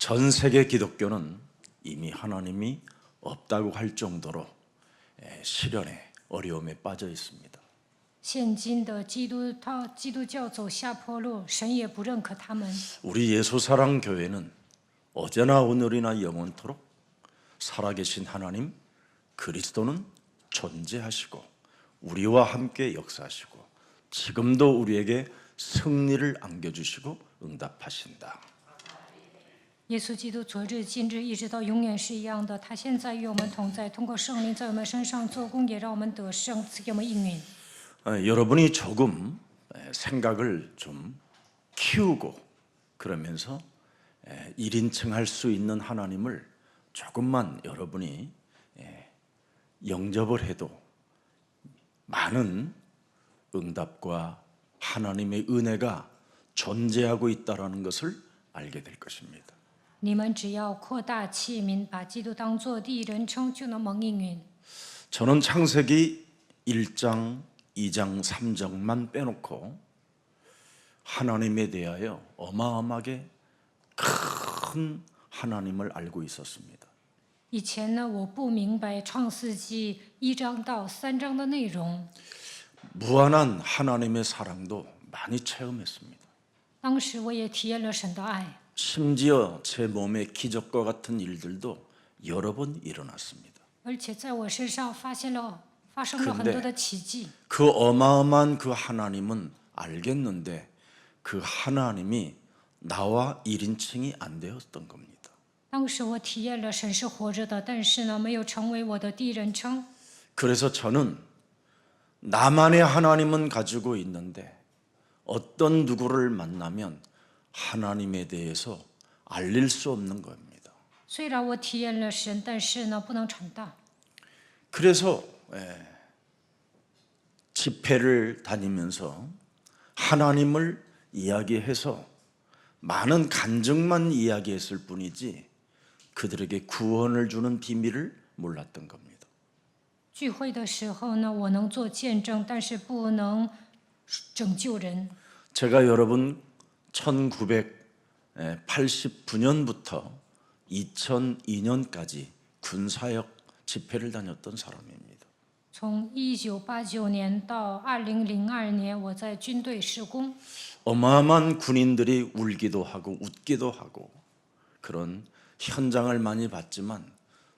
전 세계 기독교는 이미 하나님이 없다고 할 정도로 시련에 어려움에 빠져 있습니다. 现今的基督教走下坡路，神也不认可他们。 우리 예수사랑 교회는 어제나 오늘이나 영원토록 살아계신 하나님 그리스도는 존재하시고 우리와 함께 역사하시고 지금도 우리에게 승리를 안겨주시고 응답하신다. 耶稣基督昨日、今日一直到永远是一样的，他现在与我们同在，通过圣灵在我们身上做工，也让我们得胜，赐给我们应允。 여러분이 조금 생각을 좀 키우고 그러면서 1인칭 할 수 있는 하나님을 조금만 여러분이 영접을 해도 많은 응답과 하나님의 은혜가 존재하고 있다는 것을 알게 될 것입니다. 你们只要扩大器皿，把基督当作第一人称，就能蒙应允。 저는 창세기 1장, 2장, 3장만 빼놓고 하나님에 대하여 어마어마하게 큰 하나님을 알고 있었습니다. 以前呢，我不明白创世纪1章到3章的内容， 무한한 하나님의 사랑도 많이 체험했습니다. 当时我也体验了神的爱， 심지어 제 몸에 기적과 같은 일들도 여러 번 일어났습니다. 而且在我身上发生了很多的奇迹。 그 어마어마한 그 하나님은 알겠는데 그 하나님이 나와 1인칭이 안 되었던 겁니다. 当时我体验了神是活着的，但是呢，没有成为我的第一人称。 그래서 저는 나만의 하나님은 가지고 있는데 어떤 누구를 만나면 하나님에 대해서 알릴 수 없는 겁니다. 虽然我体验了神，但是呢，不能传道。 그래서 집회를 다니면서 하나님을 이야기해서 많은 간증만 이야기했을 뿐이지 그들에게 구원을 주는 비밀을 몰랐던 겁니다. 聚会的时候呢，我能做见证，但是不能拯救人。 제가 여러분 1989년부터 2002년까지 군사역 집회를 다녔던 사람입니다. 从1989年到2002年，我在军队施工。 어마어마한 군인들이 울기도 하고 웃기도 하고 그런 현장을 많이 봤지만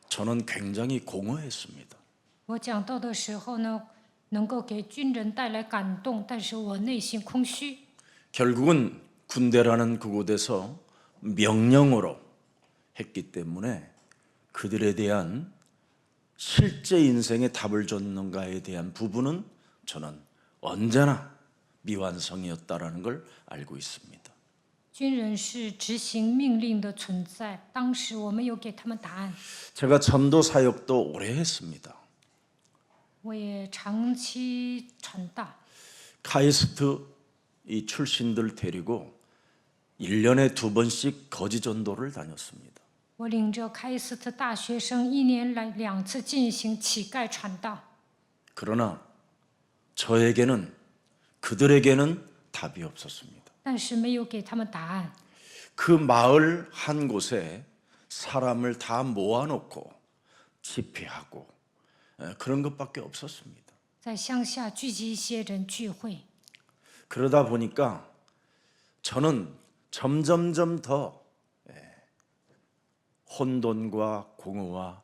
저는 굉장히 공허했습니다. 我讲道的时候呢，能够给军人带来感动，但是我内心空虚。 결국은 군대라는 그곳에서 명령으로 했기 때문에 그들에 대한 실제 인생의 답을 줬는가에 대한 부분은 저는 언제나 미완성이었다라는 걸 알고 있습니다. 军人是执行命令的存在，当时我没有给他们答案。 제가 전도 사역도 오래 했습니다. 我也长期传道。 카이스트 이 출신들 데리고 1년에 2번씩 거지 전도를 다녔습니다. 我领着开斯特大学生1年来2次进行乞丐传道。 그러나 저에게는 그들에게는 답이 없었습니다. 但是没有给他们答案。 그 마을 한 곳에 사람을 다 모아놓고 집회하고 그런 것밖에 없었습니다. 在乡下聚集一些人聚会， 그러다 보니까 저는 점점점 더 혼돈과 공허와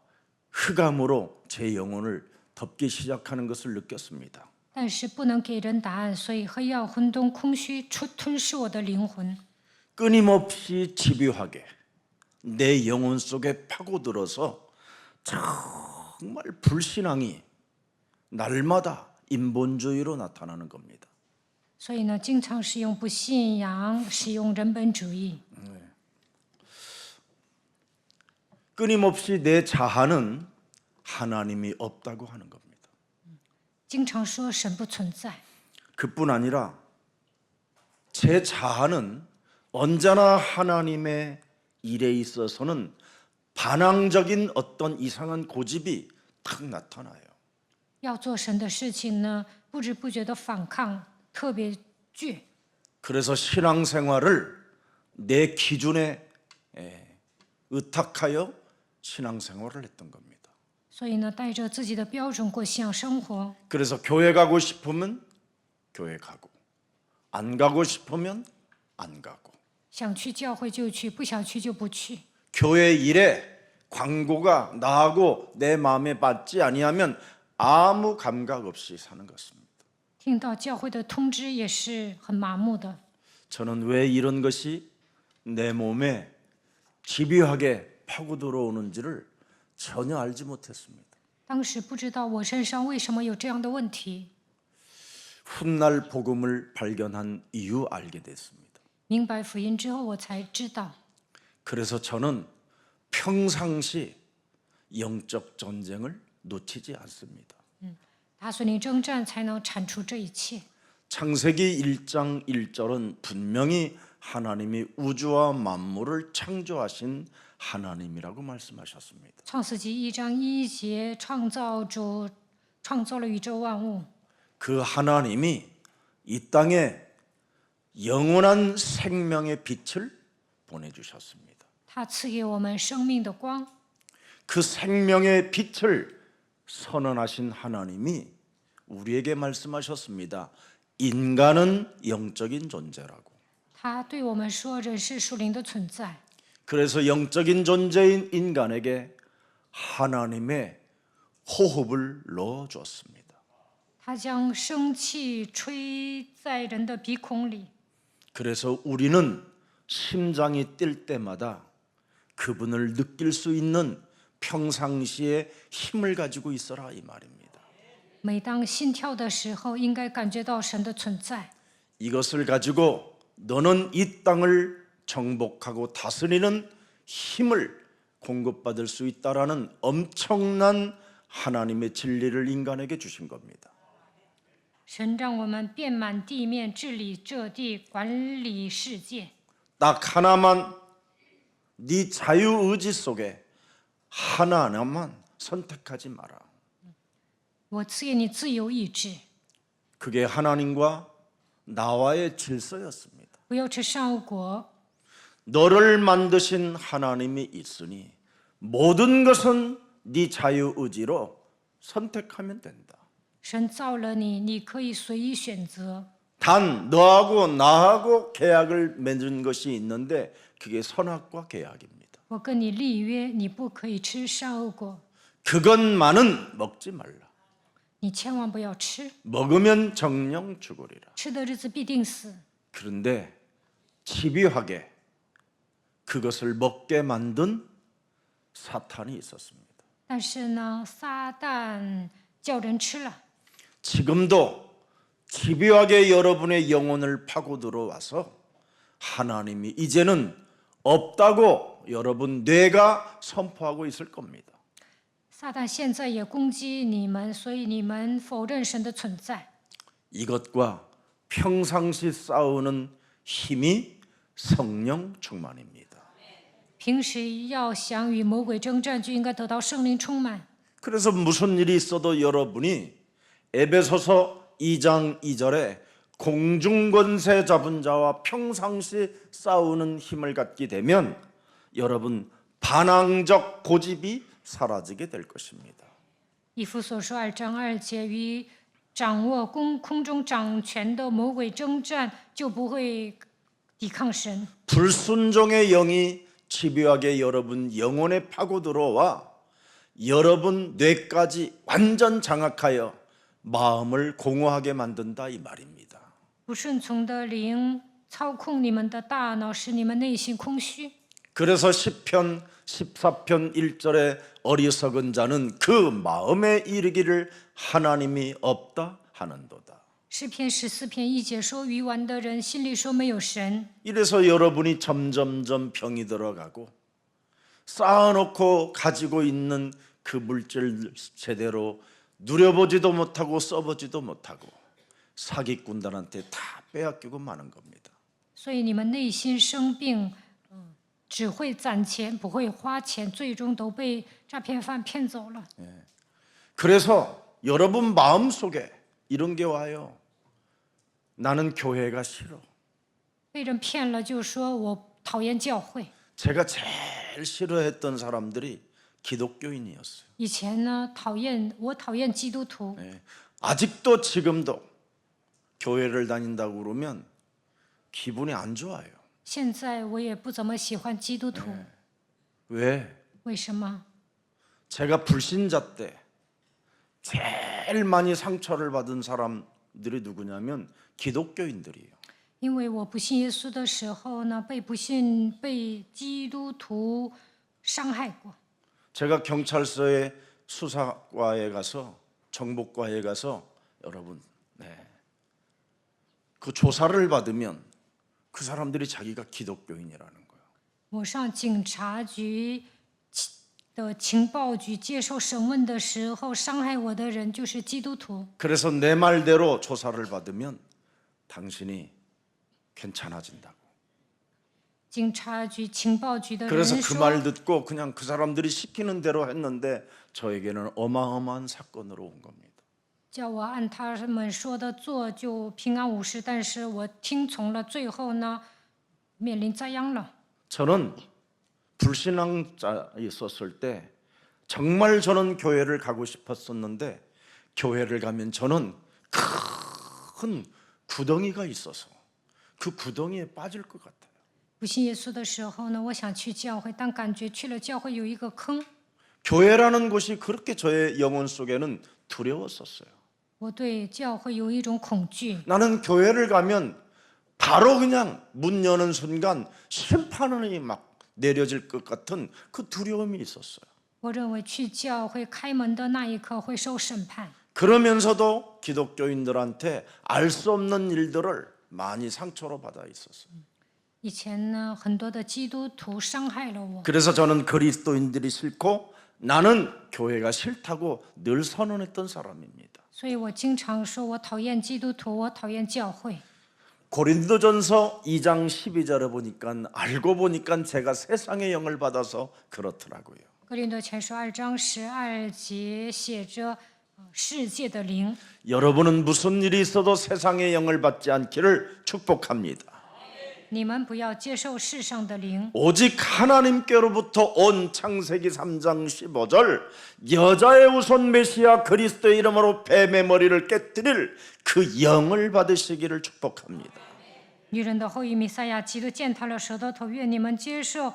흑암으로 제 영혼을 덮기 시작하는 것을 느꼈습니다. 但是不能给人答案，所以黑暗、混沌、空虚吞噬我的灵魂。 끊임없이 집요하게 내 영혼 속에 파고들어서 정말 불신앙이 날마다 인본주의로 나타나는 겁니다. 所以呢，经常使用不信仰，使用人本主义。 끊임없이 내 자아는 하나님이 없다고 하는 겁니다. 经常说神不存在。 그뿐 아니라 제 자아는 언제나 하나님의 일에 있어서는 반항적인 어떤 이상한 고집이 탁 나타나요. 要做神的事情呢，不知不觉的反抗，特别倔。 그래서 신앙생활을 내 기준에 의탁하여 신앙생활을 했던 겁니다. 所以呢，带着自己的标准过信仰生活。 그래서 교회 가고 싶으면 교회 가고 안 가고 싶으면 안 가고 想去教会就去，不想去就不去。 교회 일에 광고가 나하고 내 마음에 맞지 아니하면 아무 감각 없이 사는 것입니다. 听到教会的通知也是很麻木的。 저는 왜 이런 것이 내 몸에 집요하게 파고 들어오는지를 전혀 알지 못했습니다. 当时不知道我身上为什么有这样的问题， 훗날 복음을 발견한 이후 알게 됐습니다. 明白福音之后我才知道。 그래서 저는 평상시 영적 전쟁을 놓치지 않습니다. 打属灵征战才能铲除这一切。 창세기 1장 1절은 분명히 하나님이 우주와 만물을 창조하신 하나님이라고 말씀하셨습니다. 创世纪1章1节，创造主创造了宇宙万物， 그 하나님이 이 땅에 영원한 생명의 빛을 보내주셨습니다. 他赐给我们生命的光。 그 생명의 빛을 선언하신 하나님이 우리에게 말씀하셨습니다. 인간은 영적인 존재라고. 他对我们说，人是属灵的存在。 그래서 영적인 존재인 인간에게 하나님의 호흡을 넣어주었습니다. 他将生气吹在人的鼻孔里， 그래서 우리는 심장이 뛸 때마다 그분을 느낄 수 있는 평상시에 힘을 가지고 있어라 이 말입니다. 每当心跳的时候，应该感觉到神的存在。 이것을 가지고 너는 이 땅을 정복하고 다스리는 힘을 공급받을 수 있다라는 엄청난 하나님의 진리를 인간에게 주신 겁니다. 神让我们遍满地面，治理这地，管理世界。 딱 하나만 네 자유의지 속에 하나만 선택하지 마라. 我赐给你自由意志， 그게 하나님과 나와의 질서였습니다. 不要吃善恶果。 너를 만드신 하나님이 있으니 모든 것은 네 자유의지로 선택하면 된다. 神造了你，你可以随意选择。 단 너하고 나하고 계약을 맺은 것이 있는데 그게 선악과 계약입니다. 我跟你立约，你不可以吃善恶果， 그것만은 먹지 말라. 你千万不要吃， 먹으면 정령 죽으리라. 吃的日子必定死。 그런데 집요하게 그것을 먹게 만든 사탄이 있었습니다. 但是呢，撒旦叫人吃了， 지금도 집요하게 여러분의 영혼을 파고 들어와서 하나님이 이제는 없다고 여러분 뇌가 선포하고 있을 겁니다. 撒旦现在也攻击你们，所以你们否认神的存在。 이것과 평상시 싸우는 힘이 성령 충만입니다. 平时要想与魔鬼征战，就应该得到圣灵充满。 그래서 무슨 일이 있어도 여러분이 에베소서 2장 2절에 공중권세 잡은 자와 평상시 싸우는 힘을 갖게 되면 여러분 반항적 고집이 사라지게 될 것입니다. 以弗所书2章2节，与掌握空中掌权的魔鬼征战，就不会抵抗神。 불순종의 영이 집요하게 여러분 영혼에 파고 들어와 여러분 뇌까지 완전 장악하여 마음을 공허하게 만든다 이 말입니다. 不顺从的灵操控你们的大脑，使你们内心空虚。 그래서 시편 14편 1절에 어리석은 자는 그 마음에 이르기를 하나님이 없다 하는도다. 诗篇14篇1节说，愚顽的人心里说没有神。 이래서 여러분이 점점점 병이 들어가고 쌓아놓고 가지고 있는 그 물질 제대로 누려보지도 못하고 써보지도 못하고 사기꾼들한테 다 빼앗기고 마는 겁니다. 所以你们内心生病，只会攒钱，不会花钱，最终都被诈骗犯骗走了。 그래서 여러분 마음속에 이런 게 와요. 나는 교회가 싫어. 被人骗了，就说我讨厌教会。 제가 제일 제일 싫어했던 사람들이 기독교인이었어요. 以前呢，我讨厌基督徒， 아직도 지금도 교회를 다닌다고 그러면 기분이 안 좋아요. 现在我也不怎么喜欢基督徒。 왜? 为什么？ 제가 불신자 때 제일 많이 상처를 받은 사람들이 누구냐면 기독교인들이에요. 因为我不信耶稣的时候呢，被基督徒伤害过。 제가 경찰서의 수사과에 가서 정보과에 가서 여러분 그 조사를 받으면 그 사람들이 자기가 기독교인이라는 거예요. 我上警察局的情报局接受审问的时候，伤害我的人就是基督徒。 그래서 내 말대로 조사를 받으면 당신이 괜찮아진다고. 警察局、情报局的人 그래서 그 说 말 듣고 그냥 그 사람들이 시키는 대로 했는데 저에게는 어마어마한 사건으로 온 겁니다. 叫我按他们说的做就平安无事，但是我听从了，最后呢，面临灾殃了。 저는 불신앙자에 있었을 때 정말 저는 교회를 가고 싶었었는데 교회를 가면 저는 큰 구덩이가 있어서 그 구덩이에 빠질 것 같아요. 不信耶稣的时候呢，我想去教会，但感觉去了教会有一个坑。 교회라는 곳이 그렇게 저의 영혼 속에는 두려웠었어요. 我对教会有一种恐惧， 나는 교회를 가면 바로 그냥 문 여는 순간 심판이 막 내려질 것 같은 그 두려움이 있었어요. 我认为去教会开门的那一刻会受审判。 그러면서도 기독교인들한테 알 수 없는 일들을 많이 상처로 받아 있었어요. 以前呢，很多的基督徒伤害了我， 그래서 저는 그리스도인들이 싫고 나는 교회가 싫다고 늘 선언했던 사람입니다. 所以我经常说我讨厌基督徒，我讨厌教会。 고린도전서 2장 12절에 보니까 알고 보니까 제가 세상의 영을 받아서 그렇더라고요. 哥林多前书2章12节写着世界的灵。 여러분은 무슨 일이 있어도 세상의 영을 받지 않기를 축복합니다. 你们不要接受世上的灵， 오직 하나님께로부터 온 창세기 3장 15절 여자의 우선 메시아 그리스도의 이름으로 뱀의 머리를 깨뜨릴 그 영을 받으시기를 축복합니다. 女人的后裔弥赛亚基督践踏了蛇的头，愿你们接受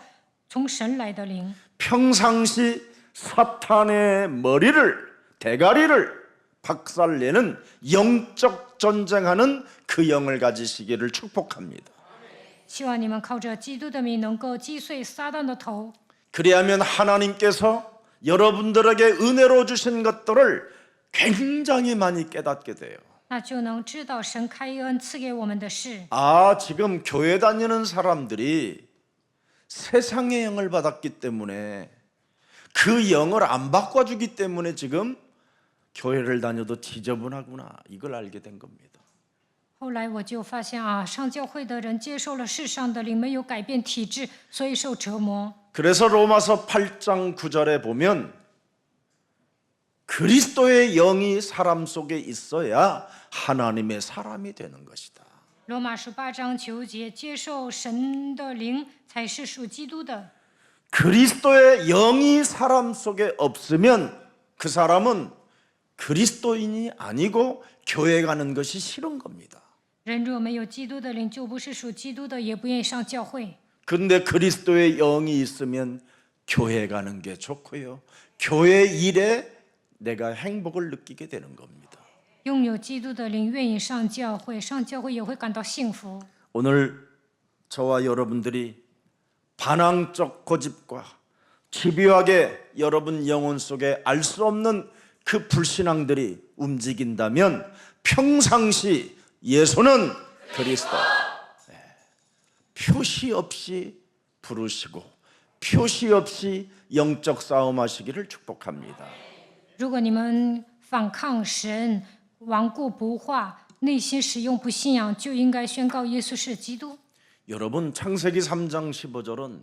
从神来的灵。 평상시 사탄의 머리를 대가리를 박살내는 영적 전쟁하는 그 영을 가지시기를 축복합니다. 希望你们靠着基督的名能够击碎撒旦的头， 그리하면 하나님께서 여러분들에게 은혜로 주신 것들을 굉장히 많이 깨닫게 돼요. 那就能知道神开恩赐给我们的事。 아, 지금 교회 다니는 사람들이 세상의 영을 받았기 때문에 그 영을 안 바꿔주기 때문에 지금 교회를 다녀도 지저분하구나, 이걸 알게 된 겁니다. 后来我就发现啊，上教会的人接受了世上的灵，没有改变体质，所以受折磨。 그래서 로마서 8장 9절에 보면 그리스도의 영이 사람 속에 있어야 하나님의 사람이 되는 것이다. 罗马书8章9节，接受神的灵才是属基督的。 그리스도의 영이 사람 속에 없으면 그 사람은 그리스도인이 아니고 교회 가는 것이 싫은 겁니다. 人若没有基督的灵，就不是属基督的，也不愿意上教会。 근데 그리스도의 영이 있으면 교회 가는 게 좋고요. 교회 일에 내가 행복을 느끼게 되는 겁니다. 拥有基督的灵，愿意上教会，上教会也会感到幸福。 오늘 저와 여러분들이 반항적 고집과 집요하게 여러분 영혼 속에 알 수 없는 그 불신앙들이 움직인다면 평상시 예수는 그리스도 표시 없이 부르시고 표시 없이 영적 싸움하시기를 축복합니다. 如果你们反抗神，顽固不化，内心使用不信仰，就应该宣告耶稣是基督。 여러분 창세기 3장 15절은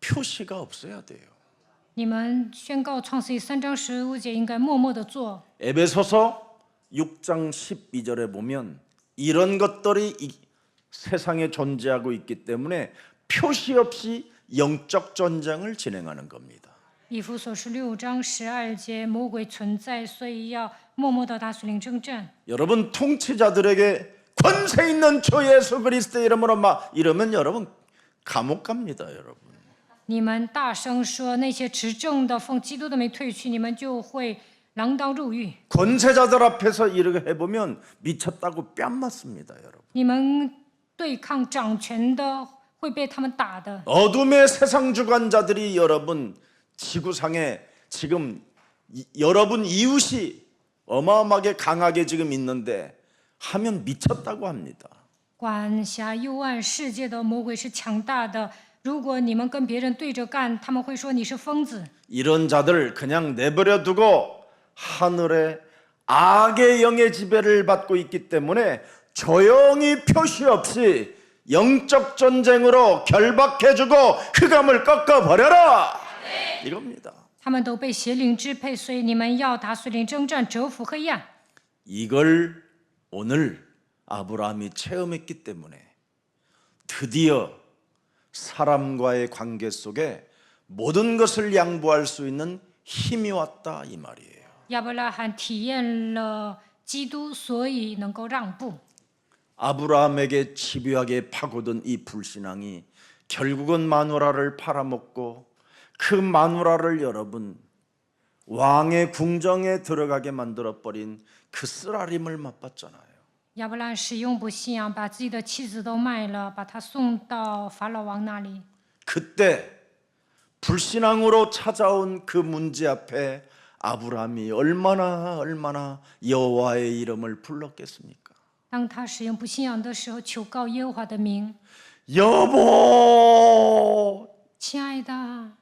표시가 없어야 돼요. 你们宣告创世记3章15节，应该默默的做。 에베소서 6장 12절에 보면 이런 것들이 이 세상에 존재하고 있기 때문에 표시 없이 영적 전쟁을 진행하는 겁니다. 以弗所书6章12节，魔鬼存在，所以要默默的打属灵征战。 여러분 통치자들에게 권세 있는 주 예수 그리스도의 이름으로 막 이러면 여러분 감옥 갑니다, 여러분. 你们大声说那些执政的奉基督的名退去，你们就会锒铛入狱。 권세자들 앞에서 이렇게 해보면 미쳤다고 뺨 맞습니다, 여러분. 你们对抗掌权的会被他们打的。 어둠의 세상 주관자들이 여러분 지구상에 지금 여러분 이웃이 어마어마하게 강하게 지금 있는데 하면 미쳤다고 합니다. 管辖幽暗世界的魔鬼是强大的，如果你们跟别人对着干，他们会说你是疯子。 이런 자들 그냥 내버려 두고 하늘에 악의 영의 지배를 받고 있기 때문에 조용히 표시 없이 영적 전쟁으로 결박해주고 흑암을 꺾어버려라, 이겁니다. 他们都被邪灵支配，所以你们要打属灵征战，折服黑暗。 이걸 오늘 아브라함이 체험했기 때문에 드디어 사람과의 관계 속에 모든 것을 양보할 수 있는 힘이 왔다, 이 말이에요. 亚伯拉罕体验了基督，所以能够让步。 아브라함에게 집요하게 파고든 이 불신앙이 결국은 마누라를 팔아먹고 그 마누라를 여러분 왕의 궁정에 들어가게 만들어버린 그 쓰라림을 맛봤잖아요. 亚伯拉罕使用不信仰，把自己的妻子都卖了，把她送到法老王那里。 그때 불신앙으로 찾아온 그 문제 앞에 아브라함이 얼마나 여호와의 이름을 불렀겠습니까? 当他使用不信仰的时候，求告耶和华的名。 여보, 亲爱的，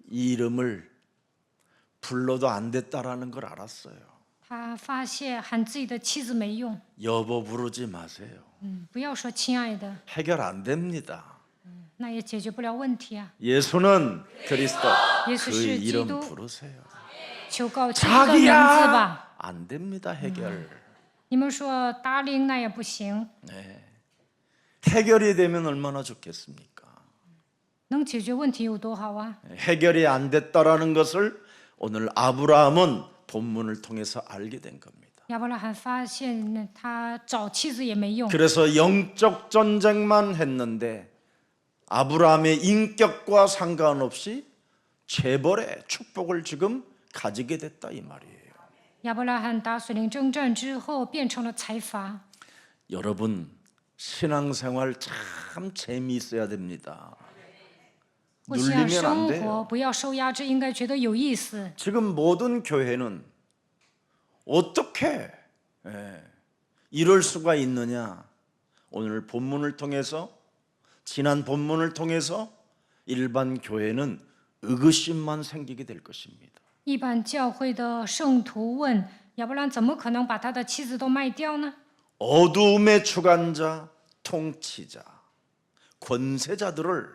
이 이름을 불러도 안 됐다라는 걸 알았어요. 他发现喊自己的妻子没用， 여보 부르지 마세요. 不要说亲爱的， 해결 안 됩니다. 那也解决不了问题啊。 예수는 그리스도. 예수 그 씨, 이름 기도. 부르세요. 求告基督的名字吧。 자기야, 안 됩니다. 해결. 你们说达令那也不行， 해결이 되면 얼마나 좋겠습니까? 能解决问题有多好啊！ 해결이 안 됐다라는 것을 오늘 아브라함은 본문을 통해서 알게 된 겁니다. 亚伯拉罕发现他找妻子也没用， 그래서 영적 전쟁만 했는데 아브라함의 인격과 상관없이 재벌의 축복을 지금 가지게 됐다, 이 말이에요. 亚伯拉罕打属灵征战之后变成了财阀。 여러분 신앙생활 참 재미있어야 됩니다. 过信仰 눌리면 안 生 돼요. 活不要受压制，应该觉得有意思。 지금 모든 교회는 어떻게 이럴 수가 있느냐? 오늘 본문을 통해서 지난 본문을 통해서 일반 교회는 의구심만 생기게 될 것입니다. 一般教会的圣徒问亚伯兰怎么可能把他的妻子都卖掉呢？ 어두움의 주관자, 통치자, 권세자들을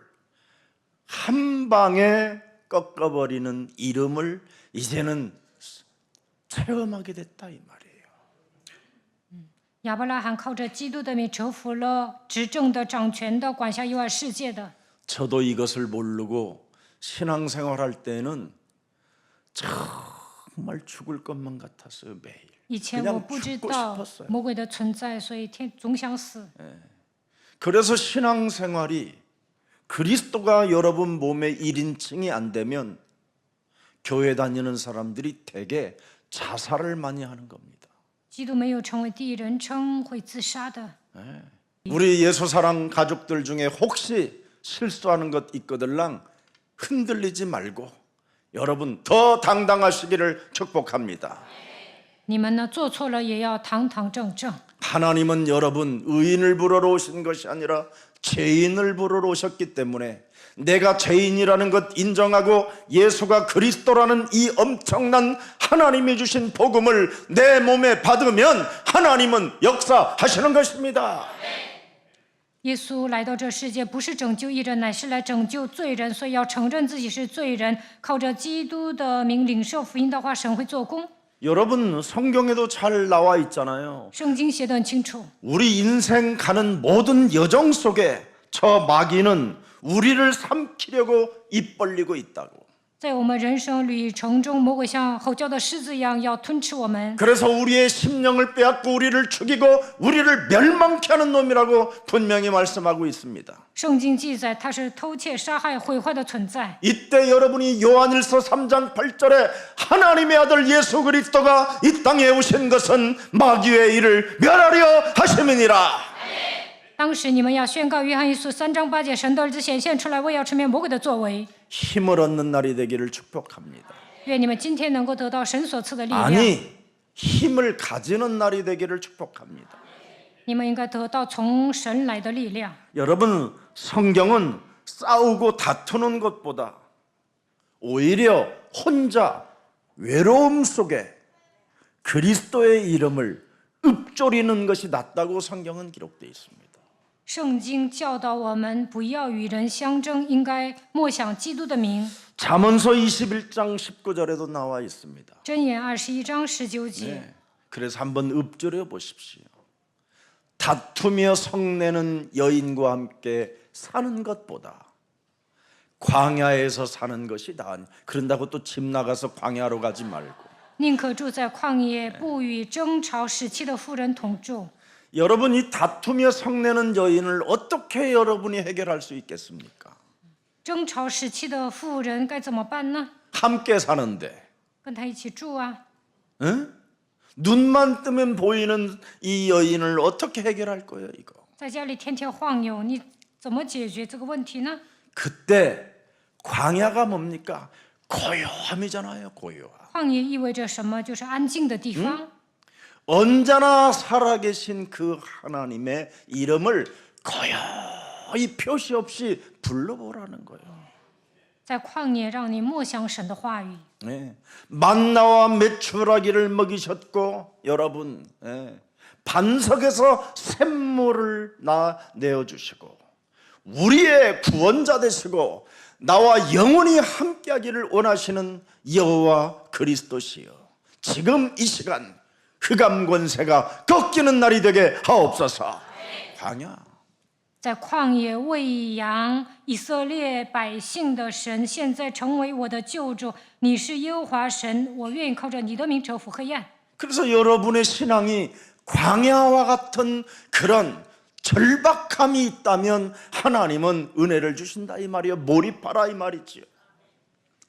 한 방에 꺾어버리는 이름을 이제는 체험하게 됐다, 이 말이에요. 亚伯拉罕靠着基督的名折服了执政的、掌权的、管辖幽暗世界的。 저도 이것을 모르고 신앙생활할 때는 정말 죽을 것만 같았어요, 매일. 以前我 그냥 不知 죽고 道 싶었어요. 魔鬼的存在，所以总想死。 그래서 신앙생활이 그리스도가 여러분 몸의 1인칭이 안 되면 교회 다니는 사람들이 대개 자살을 많이 하는 겁니다. 基督没有成为第一人称，会自杀的。 우리 예수사랑 가족들 중에 혹시 실수하는 것 있거들랑 흔들리지 말고 여러분 더 당당하시기를 축복합니다. 你们呢，做错了也要堂堂正正。 하나님은 여러분 의인을 부르러 오신 것이 아니라 죄인을 부르러 오셨기 때문에 내가 죄인이라는 것 인정하고 예수가 그리스도라는 이 엄청난 하나님이 주신 복음을 내 몸에 받으면 하나님은 역사하시는 것입니다. 耶稣来到这世界，不是拯救义人，乃是来拯救罪人，所以要承认自己是罪人，靠着基督的名领受福音的话，神会做工。 여러분 성경에도 잘 나와 있잖아요. 圣经写得很清楚， 우리 인생 가는 모든 여정 속에 저 마귀는 우리를 삼키려고 입 벌리고 있다고. 在我们人生旅程中，魔鬼像吼叫的狮子一样要吞吃我们， 그래서 우리의 심령을 빼앗고 우리를 죽이고 우리를 멸망케 하는 놈이라고 분명히 말씀하고 있습니다. 圣经记载他是偷窃、杀害、毁坏的存在。 이때 여러분이 요한일서 3장 8절에 하나님의 아들 예수 그리스도가 이 땅에 오신 것은 마귀의 일을 멸하려 하심이니라. 当时你们要宣告约翰一书3章8节，神的儿子显现出来，为要成灭魔鬼的作为。 힘을 얻는 날이 되기를 축복합니다. 愿你们今天能够得到神所赐的力量， 아니, 힘을 가지는 날이 되기를 축복합니다. 你们应该得到从神来的力量。 여러분, 성경은 싸우고 다투는 것보다 오히려 혼자 외로움 속에 그리스도의 이름을 읊조리는 것이 낫다고 성경은 기록되어 있습니다. 圣经教导我们不要与人相争，应该默想基督的名。 잠언서 21장 19절에도 나와 있습니다. 箴言21章19节。 네, 그래서 한번 읊조려 보십시오. 다투며 성내는 여인과 함께 사는 것보다 광야에서 사는 것이 나으니. 그런다고 또 집 나가서 광야로 가지 말고. 宁可住在旷野，不与争吵使妻的妇人同住。 여러분, 이 다투며 성내는 여인을 어떻게 여러분이 해결할 수 있겠습니까? 争吵使妻的妇人该怎么办呢？ 함께 사는데 跟他一起住啊！ 응? 눈만 뜨면 보이는 이 여인을 어떻게 해결할 거예요, 이거? 在家里天天晃悠，你怎么解决这个问题呢？ 그때 광야가 뭡니까? 고요함이잖아요, 고요함. 旷野意味着什么？就是安静的地方。 언제나 살아계신 그 하나님의 이름을 고요히 표시 없이 불러보라는 거예요. 在旷野让你默想神的话语。 네. 만나와 메추라기를 먹이셨고 여러분, 반석에서 샘물을 내어주시고 우리의 구원자 되시고 나와 영원히 함께하기를 원하시는 여호와 그리스도시여, 지금 이 시간 흑암 권세가 꺾이는 날이 되게 하옵소서. 광야. 在旷野喂养以色列百姓的神，现在成为我的救主。你是耶和华神，我愿意靠着你的名征服黑暗。 그래서 여러분의 신앙이 광야와 같은 그런 절박함이 있다면 하나님은 은혜를 주신다 이 말이에요. 몰입하라 이 말이지요.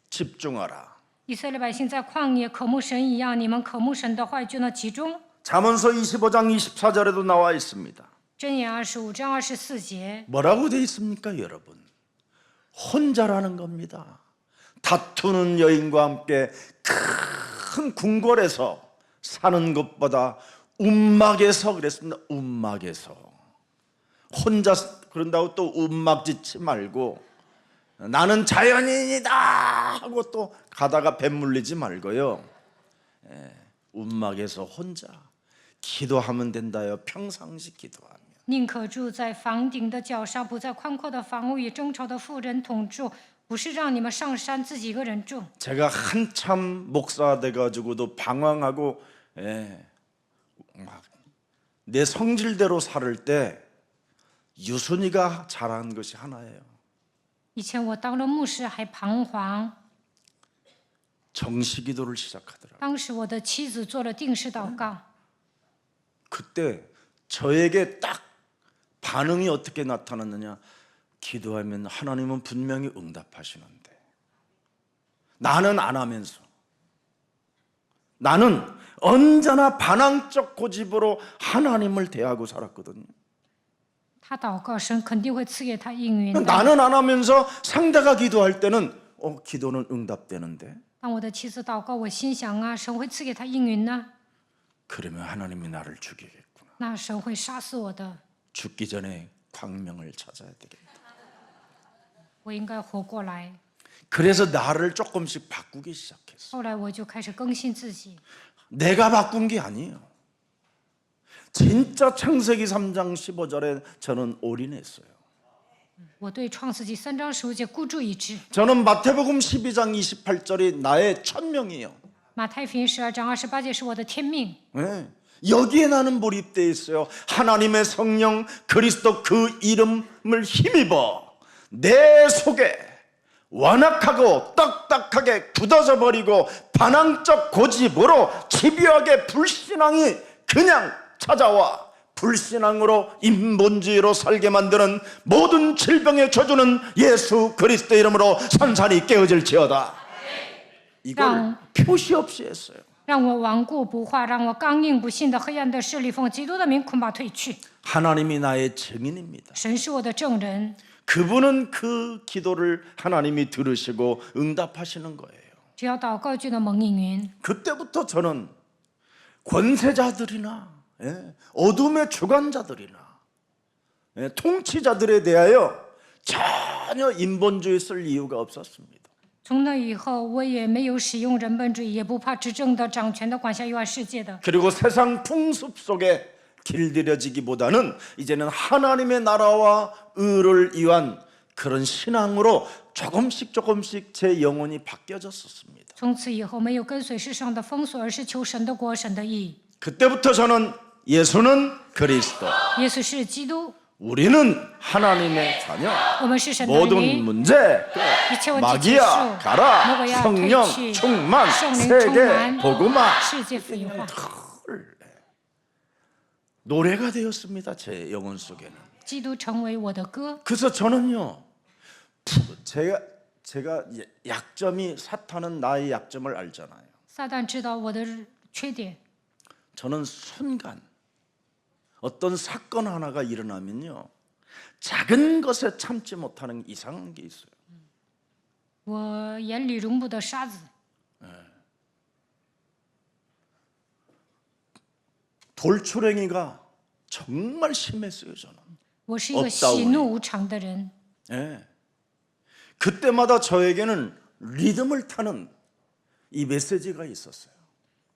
집중하라. 以色列百姓在旷野渴慕神一样，你们渴慕神的话语就能集中。 잠언서 25장 24절에도 나와 있습니다. 箴言25章24节， 뭐라고 돼 있습니까, 여러분? 혼자라는 겁니다. 다투는 여인과 함께 큰 궁궐에서 사는 것보다 움막에서 그랬습니다. 움막에서. 혼자 그런다고 또 움막짓지 말고 나는 자연인이다 하고 또 가다가 뱃물리지 말고요. 움막에서 혼자 기도하면 된다요. 평상시 기도하면. 宁可住在房顶的角上，不在宽阔的房屋与争吵的妇人同住。不是让你们上山自己一个人住。 제가 한참 목사 돼가지고도 방황하고 내 성질대로 살을 때 유순이가 잘한 것이 하나예요. 以前我当了牧师还彷徨， 정시기도를 시작하더라고요. 当时我的妻子做了定时祷告， 그때 저에게 딱 반응이 어떻게 나타났느냐. 기도하면 하나님은 분명히 응답하시는데 나는 안 하면서 나는 언제나 반항적 고집으로 하나님을 대하고 살았거든요. 他祷告神肯定会赐给他应允的。 나는 안 하면서 상대가 기도할 때는 기도는 응답되는데 当我的妻子祷告，我心想啊，神会赐给他应允呢， 그러면 하나님이 나를 죽이겠구나. 那神会杀死我的， 죽기 전에 광명을 찾아야 되겠다. 我应该活过来。 그래서 나를 조금씩 바꾸기 시작했어. 后来我就开始更新自己， 내가 바꾼 게 아니에요. 진짜 창세기 3장 15절에 저는 올인했어요. 我对创世纪3章15节孤注一掷。 저는 마태복음 12장 28절이 나의 천명이에요. 马太福音12章28节是我的天命。 네. 여기에 나는 몰입되어 있어요. 하나님의 성령 그리스도 그 이름을 힘입어 내 속에 완악하고 딱딱하게 굳어져 버리고 반항적 고집으로 집요하게 불신앙이 그냥 찾아와 불신앙으로 인본주의로 살게 만드는 모든 질병의 저주는 예수 그리스도 이름으로 산산이 깨어질지어다. 이걸 표시 없이 했어요. 让我顽固不化，让我刚硬不信的黑暗的势力奉基督的名恐怕退去。 하나님이 나의 증인입니다. 神是我的证人， 그분은 그 기도를 하나님이 들으시고 응답하시는 거예요. 只要祷告就能蒙应允。 그때부터 저는 권세자들이나 어둠의 주관자들이나 통치자들에 대하여 전혀 인본주의 쓸 이유가 없었습니다. 从那以后，我也没有使用人本主义，也不怕执政的、掌权的管辖幽暗世界的。 그리고 세상 풍습 속에 길들여지기보다는 이제는 하나님의 나라와 의를 위한 그런 신앙으로 조금씩 제 영혼이 바뀌어졌었습니다. 从此以后，没有跟随世上的风俗，而是求神的国、神的义。 그때부터 저는 예수는 그리스도, 耶稣是基督， 우리는 하나님의 자녀, 我们是神的儿 모든 女。 문제一切问题结束， 마귀야 가라, 魔鬼要退 성령 去， 충만, 圣灵充 세계 满， 복음화 世界福音化。 노래가 되었습니다. 제 영혼 속에는. 基督成为我的歌。 그래서 저는요, 제가 약점이 사탄은 나의 약점을 알잖아요. 撒旦知道我的缺点， 저는 순간 어떤 사건 하나가 일어나면요, 작은 것에 참지 못하는 이상한 게 있어요. 我眼里容不得沙子。 돌출행위가 정말 심했어요. 저는. 我是一个喜怒无常的人。 예. 그때마다 저에게는 리듬을 타는 이 메시지가 있었어요.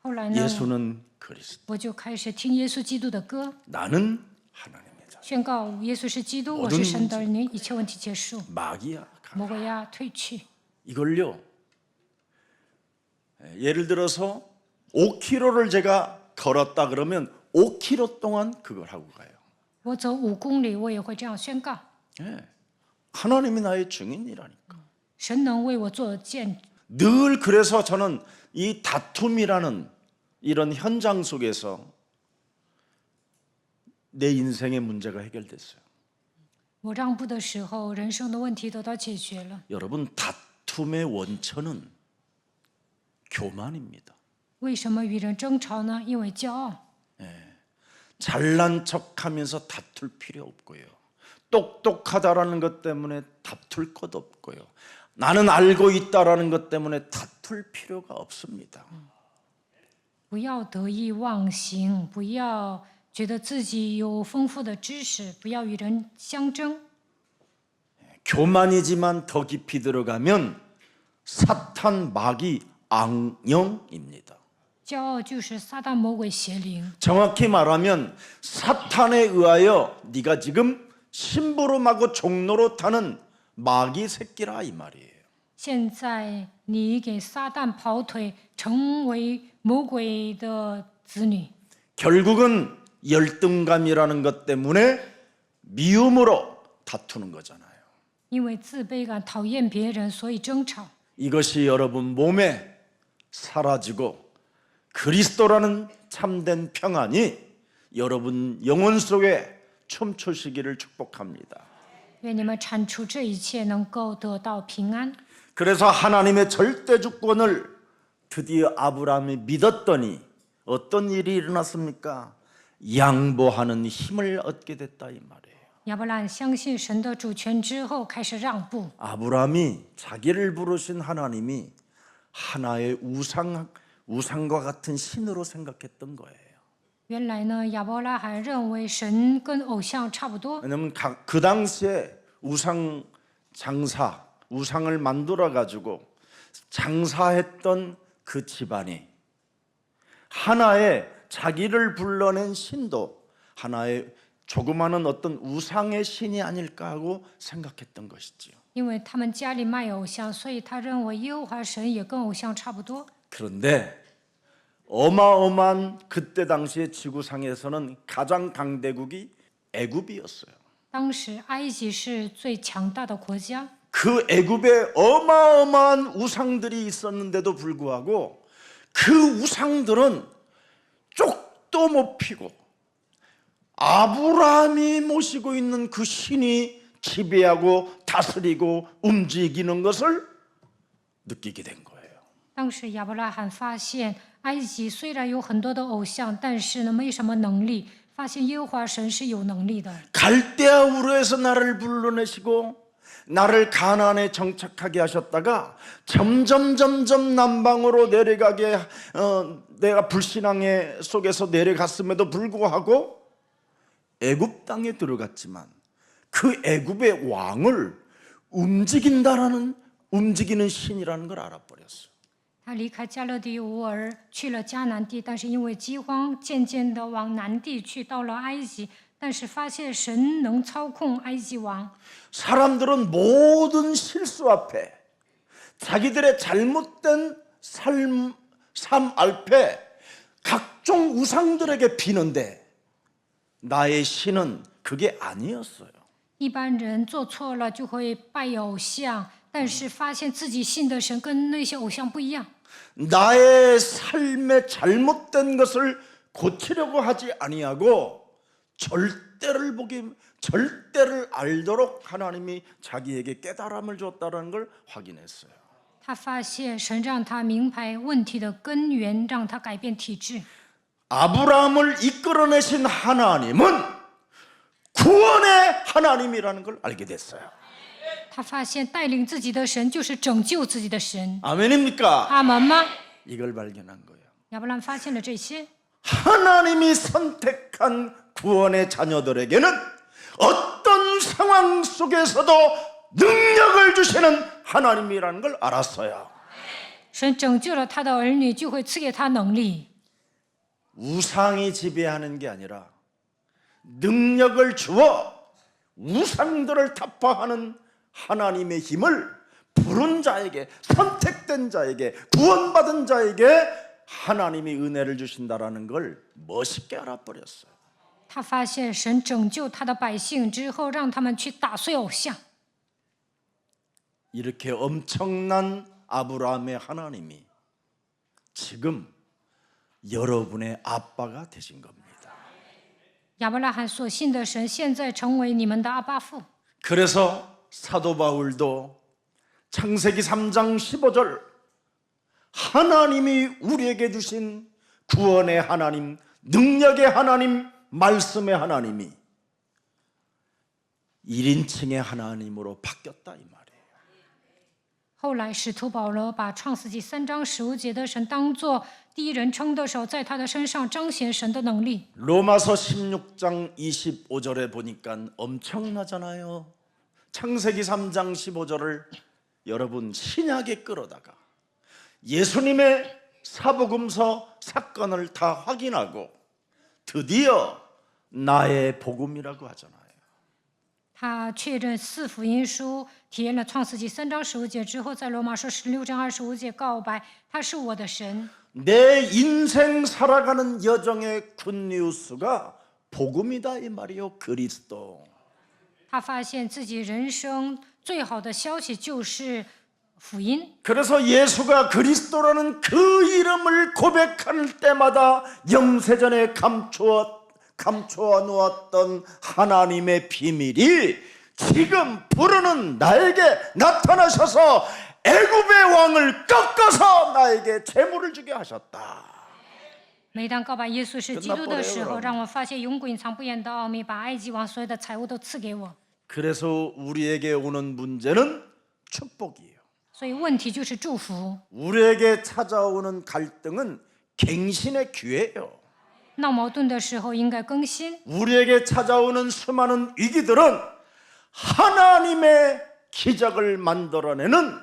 后来呢， 예수는 그리스도, 我就开始听耶稣基督的歌， 나는 하나님의 자녀. 宣告耶稣是基督，我是神的儿女，一切问题结束， 마귀야, 가. 魔鬼呀退去。 이걸요. 예를 들어서 5km를 제가 걸었다 그러면 5km 동안 그걸 하고 가요. 我走5公里，我也会这样宣告。 예. 하나님이 나의 증인이라니까. 神能为我做见， 늘 그래서 저는 이 다툼이라는 이런 현장 속에서 내 인생의 문제가 해결됐어요. 我让步的时候，人生的问题得到解决了。 여러분, 다툼의 원천은 교만입니다. 为什么与人争吵呢？因为骄傲。 잘난 척하면서 다툴 필요 없고요. 똑똑하다라는 것 때문에 다툴 것 없고요. 나는 알고 있다라는 것 때문에 다툴 필요가 없습니다. 不要得意忘形，不要觉得自己有丰富的知识，不要与人相争。 교만이지만 더 깊이 들어가면 사탄 마귀 악령입니다. 骄傲就是撒旦魔鬼邪灵。 정확히 말하면 사탄에 의하여 네가 지금 심부름하고 종로로 타는 마귀 새끼라 이 말이에요. 现在你给撒旦跑腿，成为魔鬼的子女。 결국은 열등감이라는 것 때문에 미움으로 다투는 거잖아요. 因为自卑感、讨厌别人，所以争吵。 이것이 여러분 몸에 사라지고 그리스도라는 참된 평안이 여러분 영혼 속에 춤추시기를 축복합니다. 愿你们铲除这一切，能够得到平安。 그래서 하나님의 절대 주권을 드디어 아브라함이 믿었더니 어떤 일이 일어났습니까? 양보하는 힘을 얻게 됐다 이 말이에요. 亚伯兰相信神的主权之后，开始让步。 아브라함이 자기를 부르신 하나님이 하나의 우상과 같은 신으로 생각했던 거예요. 原来呢，亚伯拉罕认为神跟偶像差不多， 왜냐하면 그 당시에 우상을 만들어 가지고 장사했던 그 집안이 하나의 자기를 불러낸 신도 하나의 조그마한 어떤 우상의 신이 아닐까 하고 생각했던 것이지요. 因为他们家里卖偶像，所以他认为耶和华神也跟偶像差不多。 그런데 어마어마한 그때 당시의 지구상에서는 가장 강대국이 애굽이었어요. 当时埃及是最强大的国家， 그 애굽에 어마어마한 우상들이 있었는데도 불구하고 그 우상들은 쪽도 못 피고 아브라함이 모시고 있는 그 신이 지배하고 다스리고 움직이는 것을 느끼게 된 거예요. 当时亚伯拉罕发现，埃及虽然有很多的偶像，但是呢没什么能力。发现耶和华神是有能力的。 갈대아 우르에서 나를 불러내시고 나를 가나안에 정착하게 하셨다가 점점 남방으로 내려가게 내가 불신앙의 속에서 내려갔음에도 불구하고 애굽 땅에 들어갔지만 그 애굽의 왕을 움직이는 신이라는 걸 알아버렸어요. 他离开加勒底乌尔，去了迦南地，但是因为饥荒，渐渐的往南地去，到了埃及，但是发现神能操控埃及王。 사람들은 모든 실수 앞에 자기들의 잘못된 삶 앞에 각종 우상들에게 비는데 나의 신은 그게 아니었어요. 一般人做错了就会拜偶像，但是发现自己信的神跟那些偶像不一样。 나의 삶에 잘못된 것을 고치려고 하지 아니하고 절대를 알도록 하나님이 자기에게 깨달음을 줬다는 걸 확인했어요. 他发现神让他明白问题的根源，让他改变体质。 아브라함을 이끌어내신 하나님은 구원의 하나님이라는 걸 알게 됐어요. 他发现带领自己的神就是拯救自己的神。 아멘입니까? 阿门吗？ 이걸 발견한 거예요. 亚伯兰发现了这些， 하나님이 선택한 구원의 자녀들에게는 어떤 상황 속에서도 능력을 주시는 하나님이라는 걸 알았어요. 神拯救了他的儿女，就会赐给他能力。 우상이 지배하는 게 아니라 능력을 주어 우상들을 타파하는 하나님의 힘을 부른 자에게, 선택된 자에게, 구원받은 자에게 하나님이 은혜를 주신다라는 걸 멋있게 알아버렸어요. 他发现神拯救他的百姓之后，让他们去打碎偶像。 이렇게 엄청난 아브라함의 하나님이 지금 여러분의 아빠가 되신 겁니다. 亚伯拉罕所信的神，现在成为你们的阿爸父。 그래서 사도 바울도 창세기 3장 15절 하나님이 우리에게 주신 구원의 하나님, 능력의 하나님, 말씀의 하나님이 1인칭의 하나님으로 바뀌었다 이 말이에요. 后来使徒保罗把创世纪3章15节的神当作第一人称的时候，在他的身上彰显神的能力。 로마서 16장 25절에 보니까 엄청나잖아요. 창세기 3장 15절을 여러분 신약에 끌어다가 예수님의 사복음서 사건을 다 확인하고 드디어 나의 복음이라고 하잖아요. 他确认四福音书，体验了创世纪3章15节之后，在罗马书16章25节告白，他是我的神。 내 인생 살아가는 여정의 굿뉴스가 복음이다 이 말이요. 그리스도. 他发现自己人生最好的消息就是福音。 그래서 예수가 그리스도라는 그 이름을 고백할 때마다 영세전에 감추어 놓았던 하나님의 비밀이 지금 부르는 나에게 나타나셔서 애굽의 왕을 꺾어서 나에게 재물을 주게 하셨다. 每当告白耶稣是基督的时候，让我发现永古隐藏不言的奥秘，把埃及王所有的财物都赐给我。 그래서 우리에게 오는 문제는 축복이에요. 所以问题就是祝福。 우리에게 찾아오는 갈등은 갱신의 기회예요. 闹矛盾的时候应该更新。 우리에게 찾아오는 수많은 위기들은 하나님의 기적을 만들어내는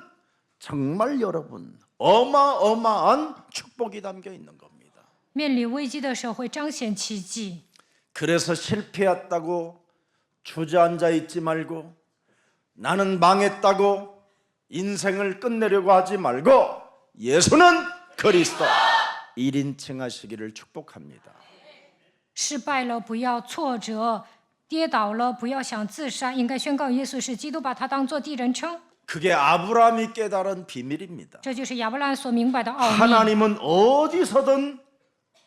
정말 여러분 어마어마한 축복이 담겨 있는 겁니다. 面临危机的时候会彰显奇迹。 그래서 실패했다고 주저앉아 있지 말고 나는 망했다고 인생을 끝내려고 하지 말고 예수는 그리스도 1인칭 하시기를 축복합니다. 失败了不要挫折，跌倒了，不要想自杀，应该宣告耶稣是基督，把他当作第人称。 그게 아브라함이 깨달은 비밀입니다. 这就是亚伯拉罕所明白的奥秘。 하나님은 어디서든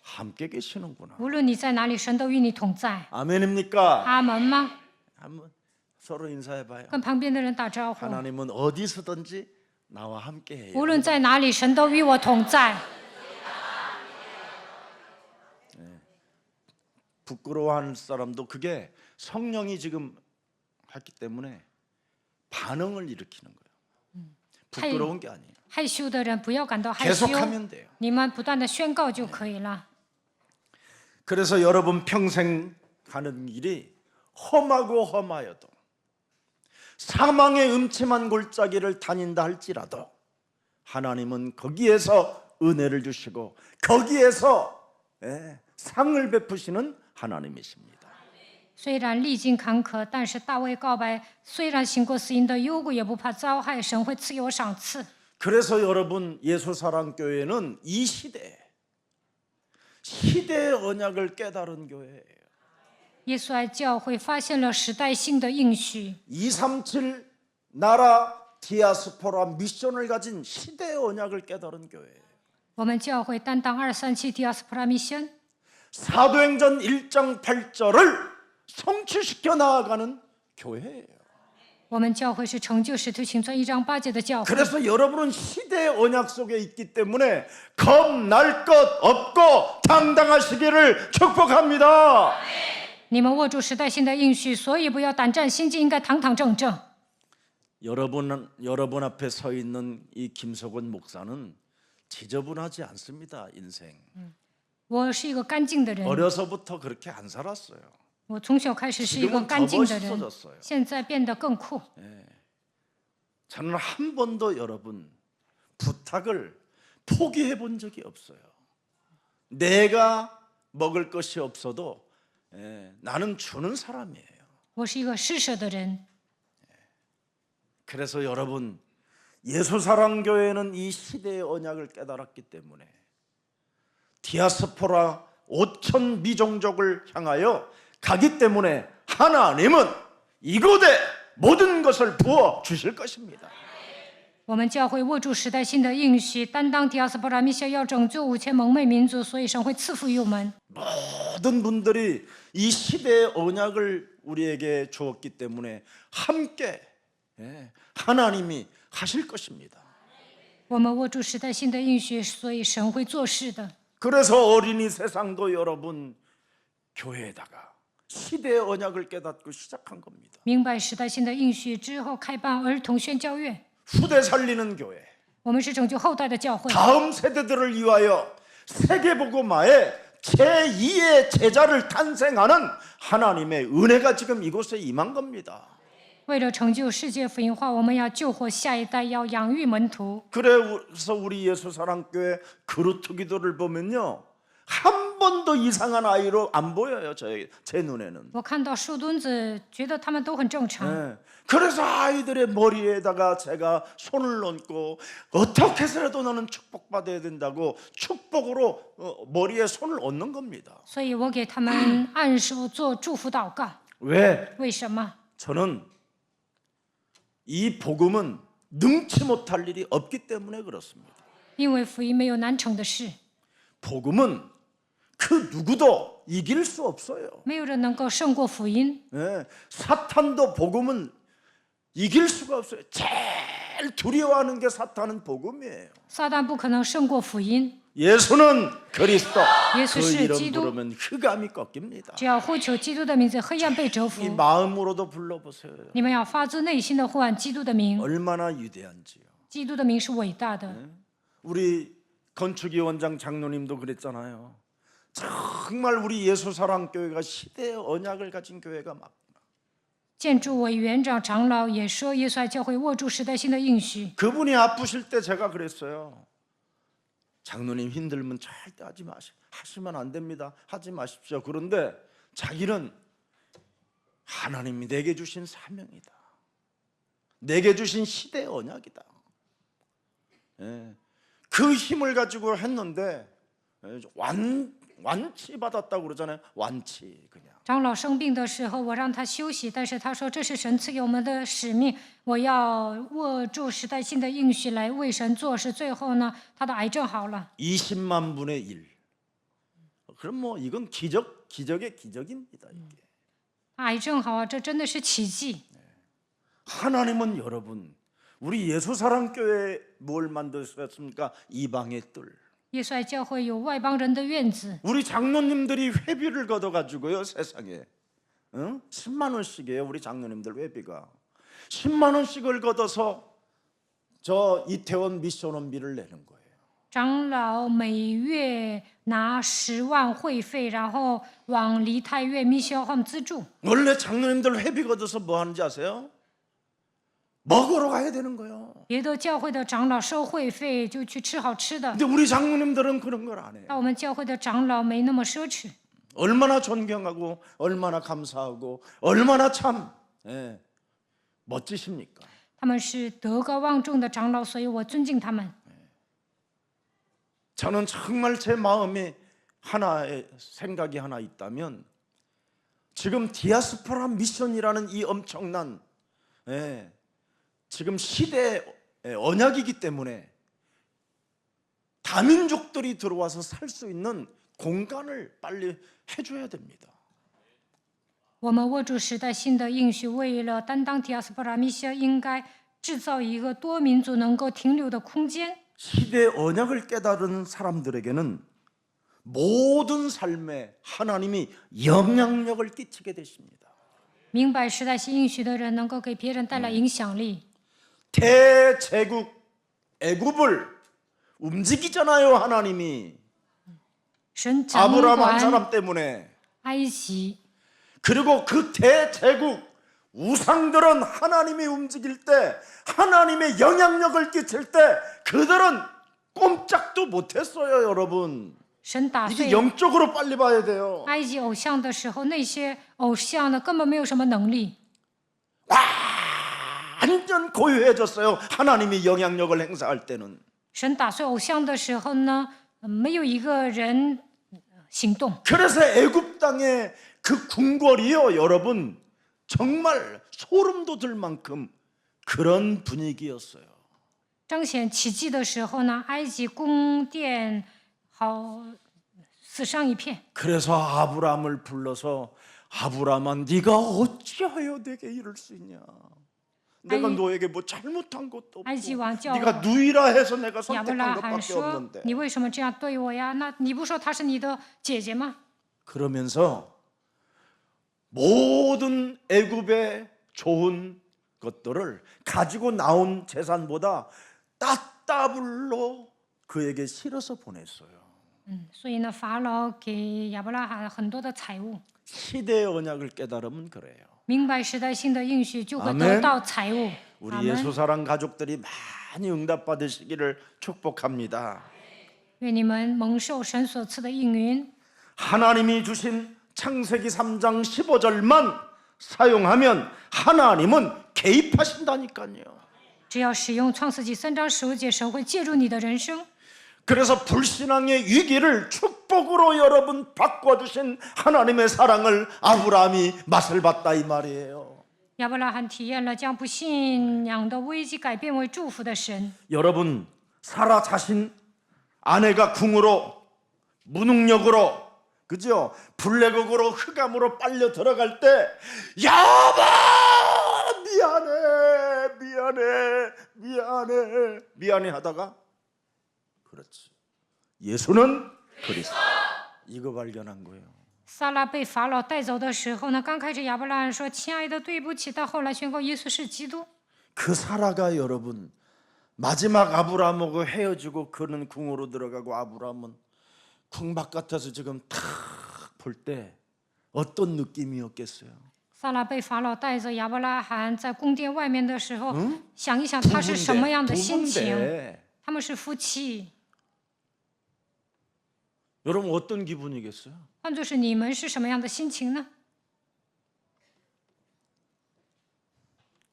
함께 계시는구나. 无论你在哪里，神都与你同在。 아멘입니까? 阿门吗？ 한번 서로 인사해봐요. 跟旁边的人打招呼。 하나님은 어디서든지 나와 함께해요. 无论在哪里，神都与我同在。 부끄러워하는 사람도 그게 성령이 지금 했기 때문에 반응을 일으키는 거예요. 부끄러운 게 아니에요. 害羞的人不要感到害羞， 계속하면 돼요. 你们不断的宣告就可以了。 그래서 여러분 평생 가는 길이 험하고 험하여도 사망의 음침한 골짜기를 다닌다 할지라도 하나님은 거기에서 은혜를 주시고 거기에서 상을 베푸시는 하나님이십니다. 虽然历经坎坷，但是大卫告白，虽然行过死荫的幽谷，也不怕遭害，神会赐给我赏赐。 그래서 여러분 예수사랑교회는 이 시대의 언약을 깨달은 교회예요. 耶稣爱教会发现了时代性的应许， 237 나라 디아스포라 미션을 가진 시대의 언약을 깨달은 교회예요. 我们教会担当237 Diaspora Mission， 사도행전 1장 8절을 성취시켜 나아가는 교회예요. 我们教会是成就使徒行传1章8节的教会。 그래서 여러분은 시대의 언약 속에 있기 때문에 겁날 것 없고 당당하시기를 축복합니다. 你们握住时代性的应许，所以不要胆战心惊，应该堂堂正正。 여러분 앞에 서 있는 이 김석원 목사는 지저분하지 않습니다. 인생. 我是一个干净的人， 어려서부터 그렇게 안 살았어요. 我从小开始是一个 지금은 干 더 净的人， 멋있어졌어요. 现在变得更酷。 저는 한 번도 여러분 부탁을 포기해 본 적이 없어요. 내가 먹을 것이 없어도 나는 주는 사람이에요. 我是一个施舍的人， 그래서 여러분 예수사랑교회는 이 시대의 언약을 깨달았기 때문에 디아스포라 5천 미종족을 향하여 가기 때문에 하나님은 이곳에 모든 것을 부어 주실 것입니다. 我们教会握住时代性的应许，担当迪奥斯波拉米肖要拯救5000蒙昧民族，所以神会赐福于我们。 모든 분들이 이 시대의 언약을 우리에게 주었기 때문에 함께 하나님이 하실 것입니다. 我们握住时代性的应许，所以神会做事的。 그래서 어린이 세상도 여러분 교회에다가 시대의 언약을 깨닫고 시작한 겁니다. 明白时代性的应许之后，开办儿童宣教院。 후대 살리는 교회, 我们是拯救后代的教会， 다음 세대들을 위하여 세계복음화의 제2의 제자를 탄생하는 하나님의 은혜가 지금 이곳에 임한 겁니다. 为了成就世界福音化，我们要救活下一代，要养育门徒。 그래서 우리 예수사랑교회 그루트 기도를 보면요, 한 번도 이상한 아이로 안 보여요. 제 눈에는. 我看到树墩子，觉得他们都很正常。 그래서 아이들의 머리에다가 제가 손을 얹고 어떻게 해서라도 너는 축복받아야 된다고 축복으로 머리에 손을 얹는 겁니다. 所以我给他们按手做祝福祷告。 왜? 为什么？ 저는 이 복음은 능치 못할 일이 없기 때문에 그렇습니다. 因为福音没有难成的事， 복음은 그 누구도 이길 수 없어요. 没有人能够胜过福音。 사탄도 복음은 이길 수가 없어요. 제일 두려워하는 게 사탄은 복음이에요. 撒旦不可能胜过福音。 예수는 그리스도. 예수 그 시 이름 기도. 부르면 흑암이 꺾입니다. 只要呼求基督的名字，黑暗被折 이 服。 마음으로도 불러보세요. 你们要发自内心的呼喊基督的名， 얼마나 위대한지요. 基督的名是伟大的。 우리 건축위원장 장로님도 그랬잖아요. 정말 우리 예수사랑교회가 시대의 언약을 가진 교회가 맞구나. 建筑委员长长老也说，耶稣爱教会握住时代性的应许。 그분이 아프실 때 제가 그랬어요. 장로님 힘들면 절대 하시면 안 됩니다. 하지 마십시오. 그런데 자기는 하나님이 내게 주신 사명이다. 내게 주신 시대의 언약이다. 그 힘을 가지고 했는데 완치 받았다고 그러잖아요. 완치 그냥. 长老生病的时候，我让他休息，但是他说这是神赐给我们的使命，我要握住时代性的应许来为神做事。最后呢，他的癌症好了， 20만 분의 1. 그럼 뭐 이건 기적의 기적입니다. 이게. 癌症好啊，这真的是奇迹。 하나님은 여러분 우리 예수사랑교회 뭘 만드셨습니까? 이방의 뜰. 耶稣爱教会有外邦人的院子， 우리 장로님들이 회비를 걷어가지고요 세상에 10만 원씩이에요. 우리 장로님들 회비가 10만 원씩을 걷어서 저 이태원 미션원비를 내는 거예요. 长老每月拿10万会费，然后往梨泰院密修他们资助。 원래 장로님들 회비 걷어서 뭐 하는지 아세요? 먹으러 가야 되는 거예요. 别的教会的长老收会费就去吃好吃的， 근데 우리 장로님들은 그런 걸 안 해요. 但我们教会的长老没那么奢侈。 얼마나 존경하고 얼마나 감사하고 얼마나 참 멋지십니까? 他们是德高望重的长老，所以我尊敬他们。 저는 정말 제 마음에 하나의 생각이 하나 있다면 지금 디아스포라 미션이라는 이 엄청난 지금 시대의 언약이기 때문에 다민족들이 들어와서 살 수 있는 공간을 빨리 해줘야 됩니다. 我们握住时代新的应许，为了担当迪亚斯普拉密修，应该制造一个多民族能够停留的空间。 시대의 언약을 깨달은 사람들에게는 모든 삶에 하나님이 영향력을 끼치게 되십니다. 明白时代新应许的人，能够给别人带来影响力。 대제국 애굽을 움직이잖아요. 하나님이 神掌 아브라함 한 管 사람 때문에. 埃及， 그리고 그 대제국 우상들은 하나님이 움직일 때 하나님의 영향력을 끼칠 때 그들은 꼼짝도 못했어요. 여러분 神打 이게 碎 영적으로 빨리 봐야 돼요. 埃及偶像的时候，那些偶像呢根本没有什么能力， 완전 고요해졌어요. 하나님이 영향력을 행사할 때는. 神打碎偶像的时候呢，没有一个人行动。 그래서 애굽 땅의 그 궁궐이요 여러분 정말 소름 돋을 만큼 그런 분위기였어요. 彰显奇迹的时候呢，埃及宫殿好死伤一片。 그래서 아브라함을 불러서 아브라함아 네가 어찌하여 내게 이럴 수 있냐? 내가 아니, 너에게 뭐 잘못한 것도 없고 아이지 왕叫 네가 누이라 해서 내가 亚伯 선택한 拉罕 것밖에 说 없는데 ：“你为什么这样对我呀？那你不说她是你的姐姐吗？” 그러면서 모든 애굽의 좋은 것들을 가지고 나온 재산보다 따따블로 그에게 실어서 보냈어요. 所以呢，法老给亚伯拉罕很多的财物。 시대의 언약을 깨달으면 그래요. 明白时代性的应许，就会 아멘 得到财物。 우리 阿门。 예수사랑 가족들이 많이 응답받으시기를 축복합니다. 愿你们蒙受神所赐的应允。 하나님이 주신 창세기 3장 15절만 사용하면 하나님은 개입하신다니까요. 只要使用创世纪3章15节，神会介入你的人生。 그래서 불신앙의 위기를 축복으로 여러분 바꿔주신 하나님의 사랑을 아브라함이 맛을 봤다 이 말이에요. 亚伯拉罕体验了将不信仰的危机改变为祝福的神。 여러분 사라 자신 아내가 궁으로 무능력으로 그죠? 블랙옥으로 흑암으로 빨려 들어갈 때 여보 미안해 하다가 그렇지 예수는 그리스도 이거 발견한 거예요. 撒拉被法老带走的时候呢，刚开始亚伯拉罕说：“亲爱的，对不起。”到后来宣告耶稣是基督。 그 사라가 여러분 마지막 아브라함하고 헤어지고 그는 궁으로 들어가고 아브라함은 궁 바깥에서 지금 탁 볼 때 어떤 느낌이었겠어요? 撒拉被法老带走，亚伯拉罕在宫殿外面的时候，想一想他是什么样的心情？ 부부인데 他们是夫妻， 여러분 어떤 기분이겠어요? 换作是你们是什么样的心情呢？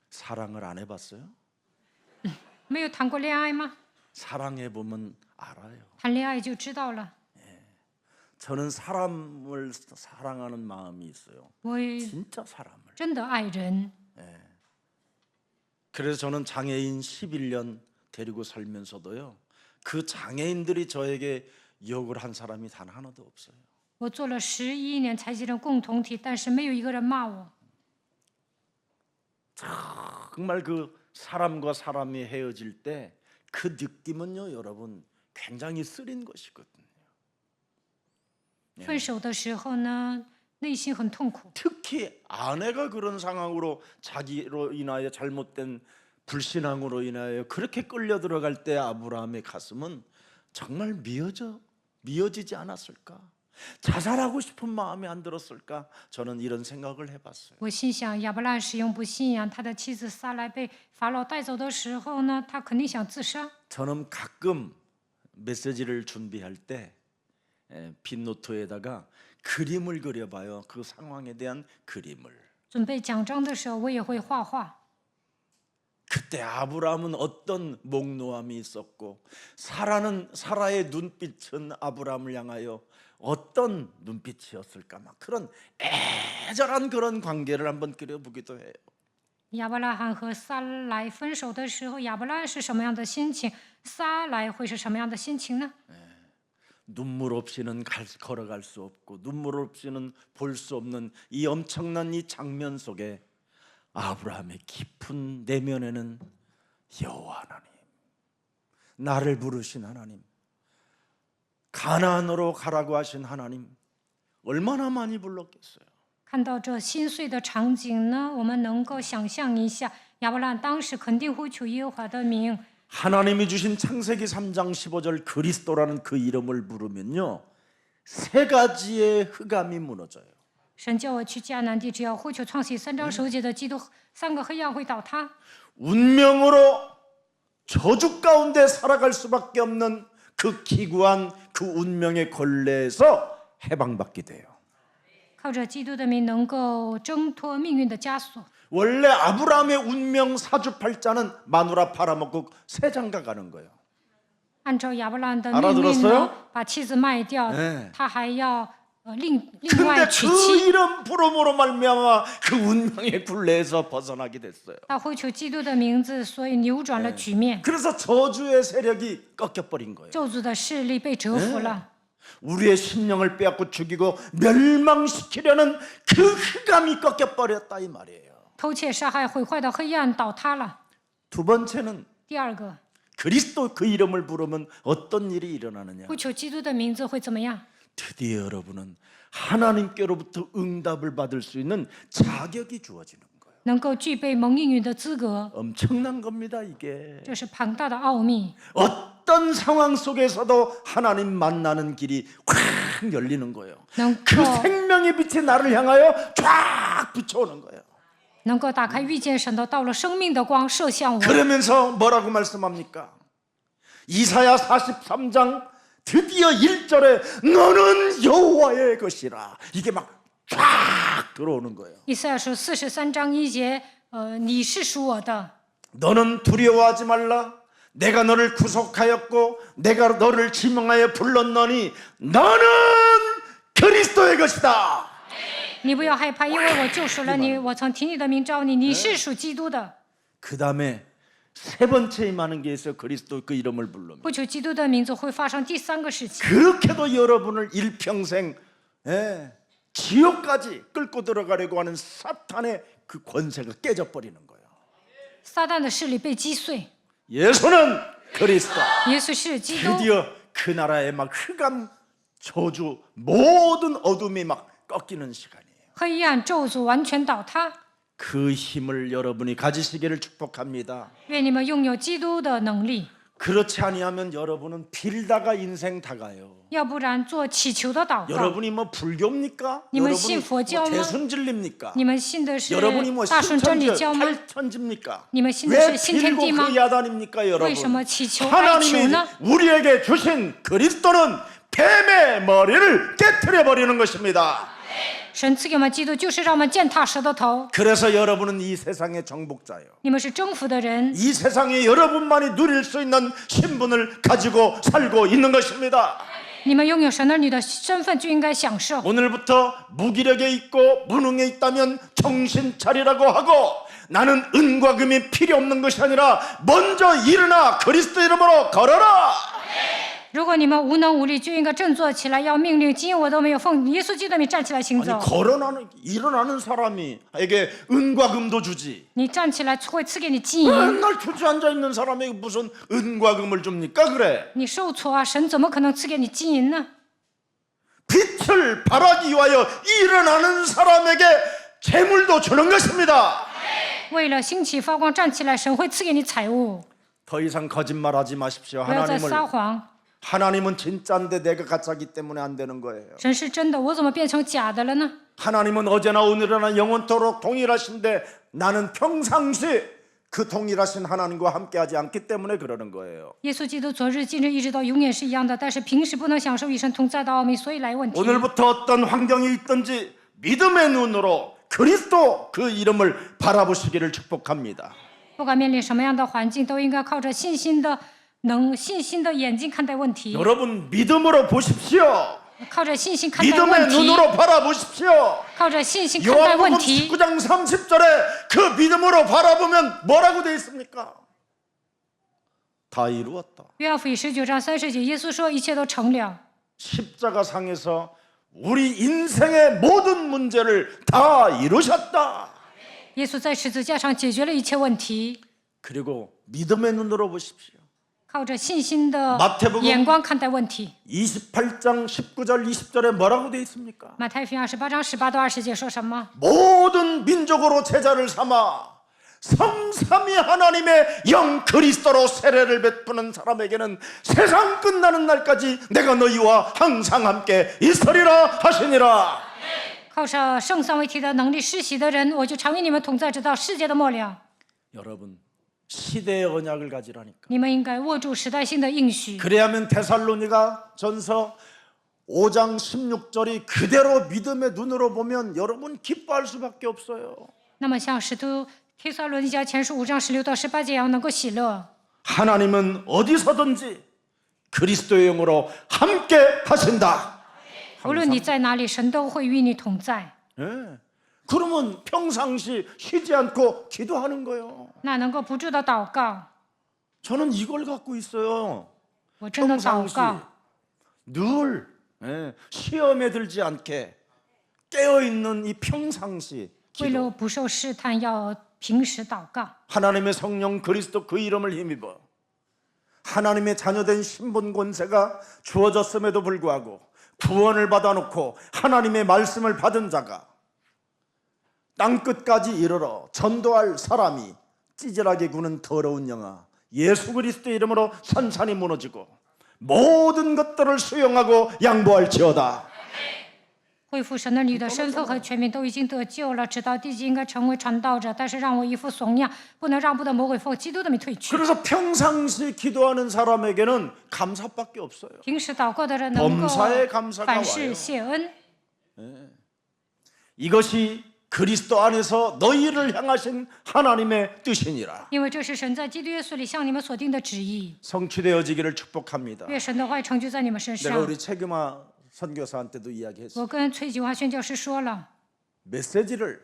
사랑을 안 해봤어요? 没有谈过恋爱吗？ 사랑해 보면 알아요. 谈恋爱就知道了。 저는 사람을 사랑하는 마음이 있어요. 我 진짜 사람을. 真的爱人。 그래서 저는 장애인 11년 데리고 살면서도요. 그 장애인들이 저에게 욕을 한 사람이 단 하나도 없어요. 我做了11年残疾人共同体，但是没有一个人骂我。 정말 그 사람과 사람이 헤어질 때 그 느낌은요, 여러분 굉장히 쓰린 것이거든요. 分手的时候呢，内心很痛苦。 특히 아내가 그런 상황으로 자기로 인하여 잘못된 불신앙으로 인하여 그렇게 끌려 들어갈 때 아브라함의 가슴은 정말 미어지지 않았을까? 자살하고 싶은 마음이 안 들었을까? 저는 이런 생각을 해봤어요. 我心想，亚伯拉罕使用不信仰，他的妻子撒来被法老带走的时候呢，他肯定想自杀。 저는 가끔 메시지를 준비할 때 빈노트에다가 그림을 그려봐요. 그 상황에 대한 그림을. 准备讲章的时候，我也会画画。 그때 아브라함은 어떤 목노함이 있었고 사라의 눈빛은 아브라함을 향하여 어떤 눈빛이었을까? 막 그런 애절한 그런 관계를 한번 그려보기도 해요. 亚伯拉罕和撒来分手的时候，亚伯拉罕是什么样的心情？撒来会是什么样的心情呢？ 눈물 없이는 걸어갈 수 없고 눈물 없이는 볼 수 없는 이 엄청난 이 장면 속에 아브라함의 깊은 내면에는 여호와 하나님, 나를 부르신 하나님, 가나안으로 가라고 하신 하나님, 얼마나 많이 불렀겠어요. 看到这心碎的场景呢，我们能够想象一下，亚伯拉罕当时肯定呼求耶和华的名。 하나님이 주신 창세기 3장 15절 그리스도라는 그 이름을 부르면요, 세 가지의 흑암이 무너져요. 神叫我去迦南地，只要呼求创世3章9节的基督，3个黑暗会倒塌。 운명으로 저주 가운데 살아갈 수밖에 없는 그 기구한 그 운명의 걸레에서 해방받게 돼요. 靠着基督的名，能够挣脱命运的枷锁。 원래 아브라함의 운명 사주팔자는 마누라 팔아먹고 새 장가 가는 거예요. 按照亚伯拉罕的 알아들었어요 命运呢，把妻子卖掉， 네 他还要另外 근데 娶 그 妻。 이름 부름으로 말미암아 그 운명의 굴레에서 벗어나게 됐어요. 他呼求基督的名字，所以扭转了局面， 그래서 저주의 세력이 꺾여버린 거예요. 咒诅的势力被折服了。 우리의 심령을 빼앗고 죽이고 멸망시키려는 그 흑암이 꺾여버렸다 이 말이에요. 偷窃、杀害、毁坏的黑暗倒塌了。 두 번째는 第二个， 그리스도 그 이름을 부르면 어떤 일이 일어나느냐. 呼求基督的名字会怎么样？ 드디어 여러분은 하나님께로부터 응답을 받을 수 있는 자격이 주어지는 거예요. 能够具备蒙应允的资格， 엄청난 겁니다 이게. 这是庞大的奥秘。 어떤 상황 속에서도 하나님 만나는 길이 확 열리는 거예요. 能 그 够 생명의 빛이 나를 향하여 쫙 비춰오는 거예요. 能够打开遇见神的道路，生命的光射向我。 그러면서 뭐라고 말씀합니까? 이사야 43장 드디어 1절에 너는 여호와의 것이라, 이게 막 쫙 들어오는 거예요. 以赛亚书43章1节，你是属我的， 너는 두려워하지 말라. 내가 너를 구속하였고 내가 너를 지명하여 불렀노니 너는 그리스도의 것이다. 你不要害怕，因为我救赎了你，我曾提你的名召你，你是属基督的。 그 다음에 세 번째 임하는 게 있어요. 그리스도 그 이름을 부르면. 呼求基督的名字会发生第三个事情， 그렇게도 여러분을 일평생 지옥까지 끌고 들어가려고 하는 사탄의 그 권세가 깨져버리는 거예요. 撒旦的势力被击碎。 예수는 그리스도. 耶稣是基督， 드디어 그 나라의 막 흑암 저주 모든 어둠이 막 꺾이는 시간이에요. 黑暗咒诅完全倒塌。 그 힘을 여러분이 가지시기를 축복합니다. 愿你们拥有基督的能力， 그렇지 아니하면 여러분은 빌다가 인생 다 가요. 要不然做祈求的祷告。 여러분이 뭐 불교입니까? 你们 여러분이 信佛教吗？ 뭐 대순진리입니까? 你们信的是 여러분이 뭐 大顺真理教吗？ 팔천지입니까? 你们信的 왜 是新天 빌고 地吗？ 그 야단입니까, 为 여러분? 什么祈求哀求 하나님이 呢？ 우리에게 주신 그리스도는 뱀의 머리를 깨트려 버리는 것입니다. 神赐给我们基督，就是让我们践踏蛇的头。 그래서 여러분은 이 세상의 정복자예요. 你们是征服的人， 이 세상에 여러분만이 누릴 수 있는 신분을 가지고 살고 있는 것입니다. 你们拥有神儿女的身份就应该享受。 오늘부터 무기력에 있고 무능에 있다면 정신 차리라고 하고 나는 은과 금이 필요 없는 것이 아니라 먼저 일어나 그리스도 이름으로 걸어라. 如果你们无能无力，就应该振作起来，要命令金我都没有，奉耶稣基督的名站起来行 아니 走。 일어나는 사람이에게 은과 금도 주지 你站起来会赐给你金银， 맨날 주저앉아 있는 사람에게 무슨 은과 금을 줍니까? 그래 你受挫啊，神怎么可能赐给你金银呢？ 빛을 발하기 위하여 일어나는 사람에게 재물도 주는 것입니다. 为了兴起发光，站起来，神会赐给你财物。 더 이상 거짓말하지 마십시오. 不要再撒谎， 하나님은 진짜인데 내가 가짜기 때문에 안 되는 거예요. 神是真的，我怎么变成假的了呢？ 하나님은 어제나 오늘이나 영원토록 동일하신데 나는 평상시 그 동일하신 하나님과 함께하지 않기 때문에 그러는 거예요. 耶稣基督昨日、今日一直到永远是一样的，但是平时不能享受与神同在的奥秘，所以来问题。 오늘부터 어떤 환경이 있든지 믿음의 눈으로 그리스도 그 이름을 바라보시기를 축복합니다. 不管面临什么样的环境，都应该靠着信心的眼睛看待问题， 여러분 믿음으로 보십시오. 靠着信心看待 믿음의 问题， 눈으로 바라보십시오. 靠着信心看待问 요한복음 题。 19장 30절에 그 믿음으로 바라보면 뭐라고 되어 있습니까? 다 이루었다. 约翰福音19章30节，耶稣说一切都成了。 십자가상에서 우리 인생의 모든 문제를 다 이루셨다. 耶稣在十字架上解决了一切问题， 그리고 믿음의 눈으로 보십시오. 靠着信心的 마태복음 眼光看待问题。 28장 19절 20절에 뭐라고 되어 있습니까? 马太福音28章18到20节说什么？ 모든 민족으로 제자를 삼아 성삼위 하나님의 영 그리스도로 세례를 베푸는 사람에게는 세상 끝나는 날까지 내가 너희와 항상 함께 있으리라 하시니라. 靠着圣三位一体的能力施洗的人，我就常与你们同在，直到世界的末了。 여러분 시대의 언약을 가지라니까. 你们应该握住时代性的应许。 그래야만 데살로니가 전서 5장 16절이 그대로 믿음의 눈으로 보면 여러분 기뻐할 수밖에 없어요. 那么像使徒帖撒罗尼迦前书5章16到18节一样，能够喜乐。 하나님은 어디서든지 그리스도의 영으로 함께 하신다. 无论你在哪里，神都会与你同在。 예. 그러면 평상시 쉬지 않고 기도하는 거예요. 那能够不住的祷告， 저는 이걸 갖고 있어요. 我真的祷 평상시 告， 늘 시험에 들지 않게 깨어있는 이 평상시 为 기도. 了不受试探，要平时祷告。 하나님의 성령 그리스도 그 이름을 힘입어 하나님의 자녀된 신분 권세가 주어졌음에도 불구하고 구원을 받아놓고 하나님의 말씀을 받은 자가 땅끝까지 이르러 전도할 사람이 찌질하게 구는 더러운 영아 예수 그리스도의 이름으로 산산이 무너지고 모든 것들을 수용하고 양보할지어다. 恢复神儿女的身份和权柄都已经得救了，直到地极应该成为传道者，但是让我一副怂样，不能让步的魔鬼奉基督的名退去。 그래서 평상시 기도하는 사람에게는 감사밖에 없어요. 平时祷告的人能够 범사에 감사가 凡 와요. 事谢恩， 이것이 그리스도 안에서 너희를 향하신 하나님의 뜻이니라. 因为这是神在基督耶稣里向你们所定的旨意。 성취되어지기를 축복합니다. 愿神的话语成就在你们身 내가 上。 우리 책임아 선교사한테도 이야기했어. 我跟崔吉华宣教师说了， 메시지를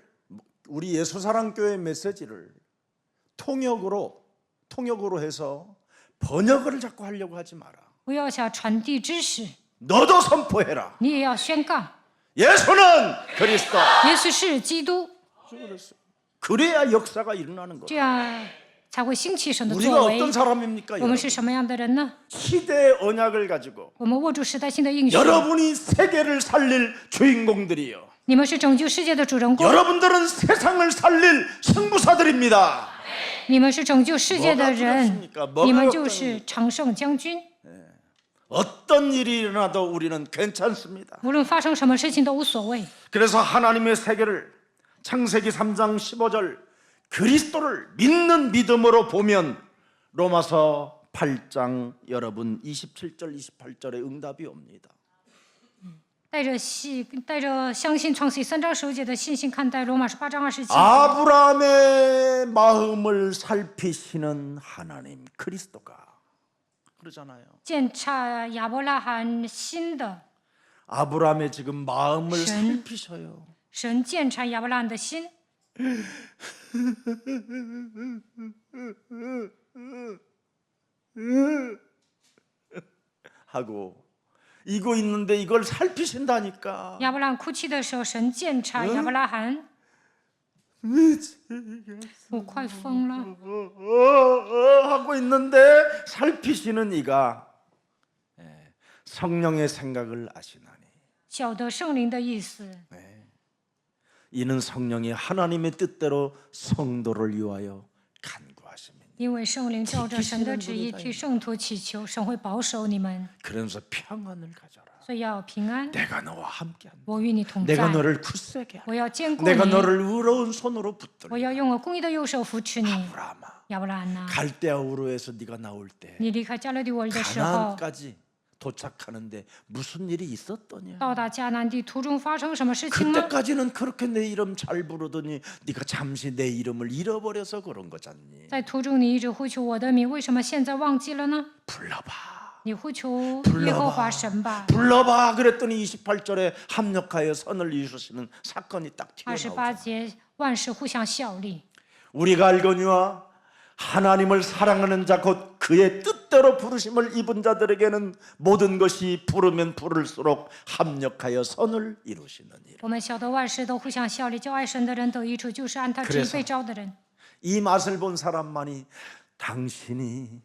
우리 예수사랑교회 메시지를 통역으로 해서 번역을 자꾸 하려고 하지 마라. 不要想传递知识， 너도 선포해라. 你也要宣告， 예수는 그리스도. 耶稣是基督， 그래야 역사가 일어나는 这 거예요. 样才会兴起神的 우리가 作为。 어떤 사람입니까? 我们 여러분? 是什么样的人呢？ 시대의 언약을 가지고 我们握住时代性的应许。 여러분이 세계를 살릴 주인공들이요. 你们是拯救世界的主人公， 여러분들은 세상을 살릴 승부사들입니다. 你们是拯救世界的 뭐가 人 두렵습니까? ， 뭐가 你们就 걱정입니까? 是常胜将军。 어떤 일이 일어나도 우리는 괜찮습니다. 无论发生什么事情都无所谓。 그래서 하나님의 세계를 창세기 3장 15절 그리스도를 믿는 믿음으로 보면 로마서 8장 여러분 27절 28절의 응답이 옵니다. 带着相信创世3章19节的信心看待罗马书8章27节。 아브라함의 마음을 살피시는 하나님 그리스도가 그러잖아요. 鉴察亚伯拉罕心的， 아브라함의 지금 마음을 신. 살피셔요. 神鉴察亚伯拉罕的心， 하고 이거 있는데 이걸 살피신다니까. 亚伯拉罕哭泣的时候，神鉴察亚伯拉罕，我快疯了。 하고 있는데 살피시는 이가 성령의 생각을 아시나니 晓得圣灵的意思， 이는 성령이 하나님의 뜻대로 성도를 위하여 간구하십니다. 因为圣灵照着神的旨意替圣徒祈求，神会保守你们， 그러면서 평안을 가져라. 所以要有平安。 내가 너와 함께한다. 我与你同在， 내가 너를 굳세게 하라. 我要坚固 내가 你， 너를 의로운 손으로 我 붙들라. 要用我公义的右手扶持你。 아브라함아, 亚伯拉罕呐， 갈대아 우르에서 네가 나올 때 你离开加勒底沃的时候， 가나안까지 도착하는데 무슨 일이 있었더냐? 到达迦南地途中发生什么事情吗？ 그때까지는 그렇게 내 이름 잘 부르더니 네가 잠시 내 이름을 잃어버려서 그런 거잖니. 在途中你一直呼求我的名，为什么现在忘记了呢？ 불러봐. 你呼求耶和华神吧。 불러봐. 그랬더니 28절에 합력하여 선을 이루시는 사건이 딱 28 튀어나오죠. 节，万事互相效力。 우리가 알거니와 하나님을 사랑하는 자 곧 그의 뜻대로 부르심을 입은 자들에게는 모든 것이 부르면 부를수록 합력하여 선을 이루시느니라. 我们晓得万事都互相效力，叫爱神的人得益处，就是按他旨意被招的人。 이 맛을 본 사람만이 당신이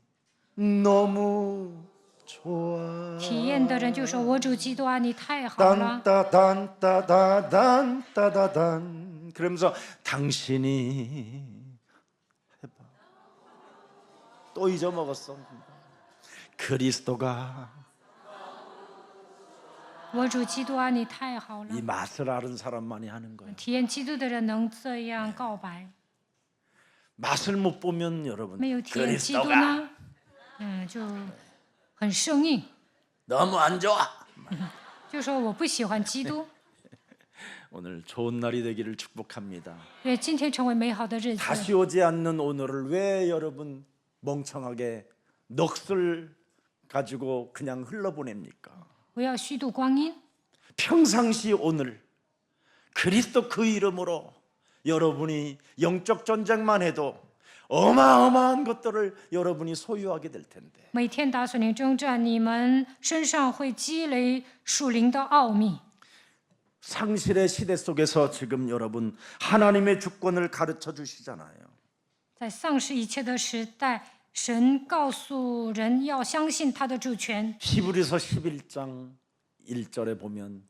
너무 좋아. 体验的人就说：“我主基督啊，你太好了。 딴따단따다단따다단 그러면서 당신이 해봐. 또 잊어먹었어. 그리스도가 我主基督啊，你太好了。 이 맛을 아는 사람만이 하는 거예요. 体验基督的人能这样告白， 맛을 못 보면 여러분 没有体验基督 그리스도가 呢，就很生硬， 너무 안 좋아. 就说我不喜欢基督。 오늘 좋은 날이 되기를 축복합니다. 愿今天成为美好的日子。 다시 오지 않는 오늘을 왜 여러분 멍청하게 넋을 가지고 그냥 흘러보냅니까? 不要虚度光阴。 평상시 오늘 그리스도 그 이름으로 여러분이 영적 전쟁만 해도 어마어마한 것들을 여러분이 소유하게 될 텐데 每天打属灵征战，你们身上会积累属灵的奥秘。 상실의 시대 속에서 지금 여러분 하나님의 주권을 가르쳐 주시잖아요. 在丧失一切的时代，神告诉人要相信他的主权。 히브리서 11장 1절에 보면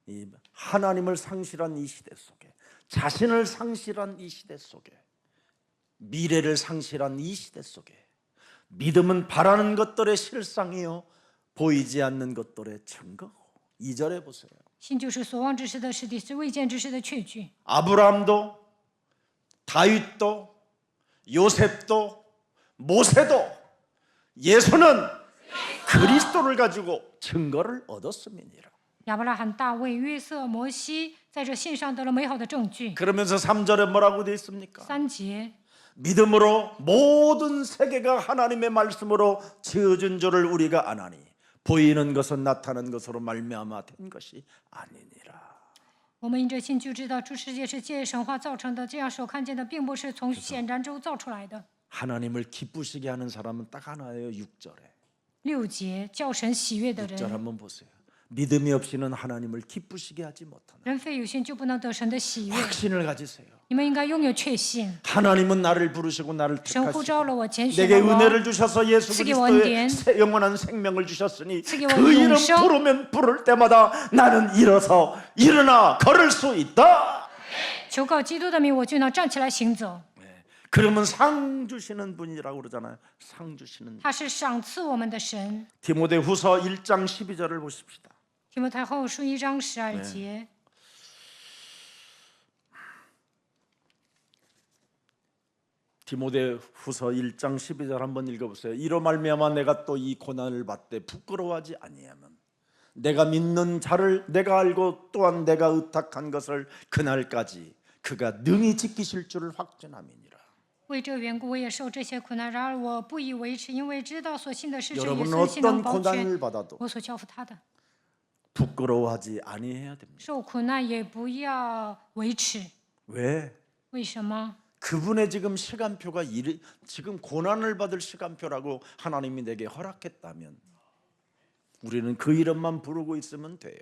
이 하나님을 상실한 이 시대 속에 자신을 상실한 이 시대 속에 미래를 상실한 이 시대 속에 믿음은 바라는 것들의 실상이요 보이지 않는 것들의 증거고. 2절에 보세요. 信就是所望之事的实底，是未见之事的确据。 아브라함도 다윗도 요셉도 모세도 예수는 그리스도를 가지고 증거를 얻었음이니라. 亚伯拉罕、大卫、约瑟、摩西在这信上得了美好的证据。 그러면서 3절에 뭐라고 되어 있습니까? 3节， 믿음으로 모든 세계가 하나님의 말씀으로 지어진 줄을 우리가 아나니 보이는 것은 나타난 것으로 말미암아 된 것이 아니니라. 我们因着信就知道，诸世界是借神话造成的，这样所看见的，并不是从显然中造出来的。 하나님을 기쁘시게 하는 사람은 딱 하나예요. 6절에. 6节，叫神喜悦的 6절 人， 한번 보세요. 믿음이 없이는 하나님을 기쁘시게 하지 못하나. 人非有信就不能得神的喜悦。 확신을 가지세요. 你们应该拥有确信， 하나님은 나를 부르시고 나를 神呼召 택하시고 了我，拣选 내게 了我， 은혜를 주셔서 예수赐给 그리스도의 我恩 영원한 생명을 주셨으니赐给我 그 이름 永生。 부르면 부를 때마다 나는 일어나 걸을 수 있다. 求告基督的名，我就能站起来行走。 그러면 상 주시는 분이라고 그러잖아요. 상 주시는 他是赏赐我们的神。 디모데후서 1장 12절을 보십시다. 提摩太后书1章12节， 디모데후서 1장 12절 한번 읽어보세요. 이로 말미암아 내가 또 이 고난을 받되 부끄러워하지 아니하면 내가 믿는 자를 내가 알고 또한 내가 의탁한 것을 그날까지 그가 능히 지키실 줄을 확신함이니라. 为这缘故，我也受这些苦难。然而我不以为耻，因为知道所信的是真，也 여러분은 深信能 어떤 保全 고난을 받아도 我所交付他的。 부끄러워하지 아니해야 됩니다. 受苦难也不要为耻。 왜? 为什么？ 그분의 지금 시간표가 지금 고난을 받을 시간표라고 하나님이 내게 허락했다면 우리는 그 이름만 부르고 있으면 돼요.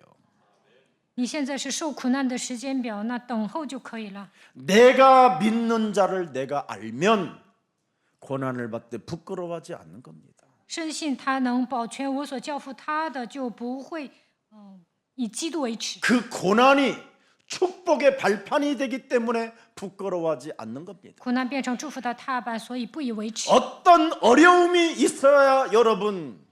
你现在是受苦难的时间表，那等候就可以了。 내가 믿는 자를 내가 알면 고난을 받을 때 부끄러워하지 않는 겁니다. 深信他能保全我所交付他的，就不会以基督为耻。 그 고난이 축복의 발판이 되기 때문에 부끄러워하지 않는 겁니다. 苦难变成祝福的踏板，所以不以为耻。 어떤 어려움이 있어야 여러분,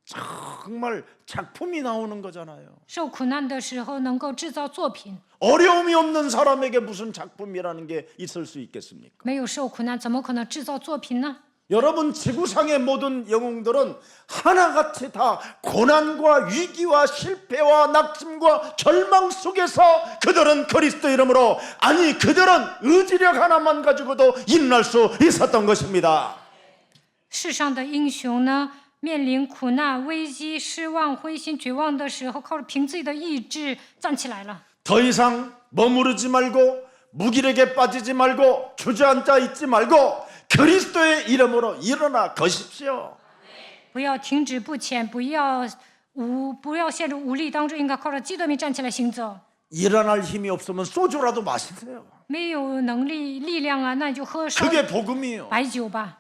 정말 작품이 나오는 거잖아요. 受苦难的时候能够制造作品， 어려움이 없는 사람에게 무슨 작품이라는 게 있을 수 있겠습니까? 没有受苦难，怎么可能制造作品呢？ 여러분 지구상의 모든 영웅들은 하나같이 다 고난과 위기와 실패와 낙심과 절망 속에서 그들은 그리스도 이름으로, 아니 그들은 의지력 하나만 가지고도 일어날 수 있었던 것입니다. 世上的英雄呢，面临苦难、危机、失望、灰心、绝望的时候，靠着凭自己的意志站起来了。 더 이상 머무르지 말고 무기력에 빠지지 말고 주저앉아 있지 말고 그리스도의 이름으로 일어나 거십시오. 不要停止不前，不要陷入无力当中，应该靠着基督的名站起来行走。 일어날 힘이 없으면 소주라도 마시세요. 没有能力、力量啊，那你就喝烧 그게 복음이에요. 白酒吧。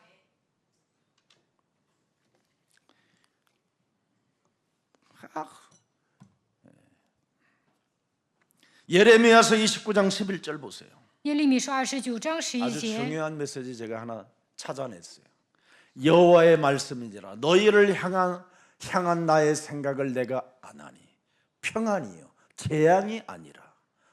예레미야서 29장 11절 보세요. 耶利米书29章 아주 11节， 중요한 메시지 제가 하나 찾아냈어요. 여호와의 말씀인지라 너희를 향한 나의 생각을 내가 아나니 평안이요 재앙이 아니라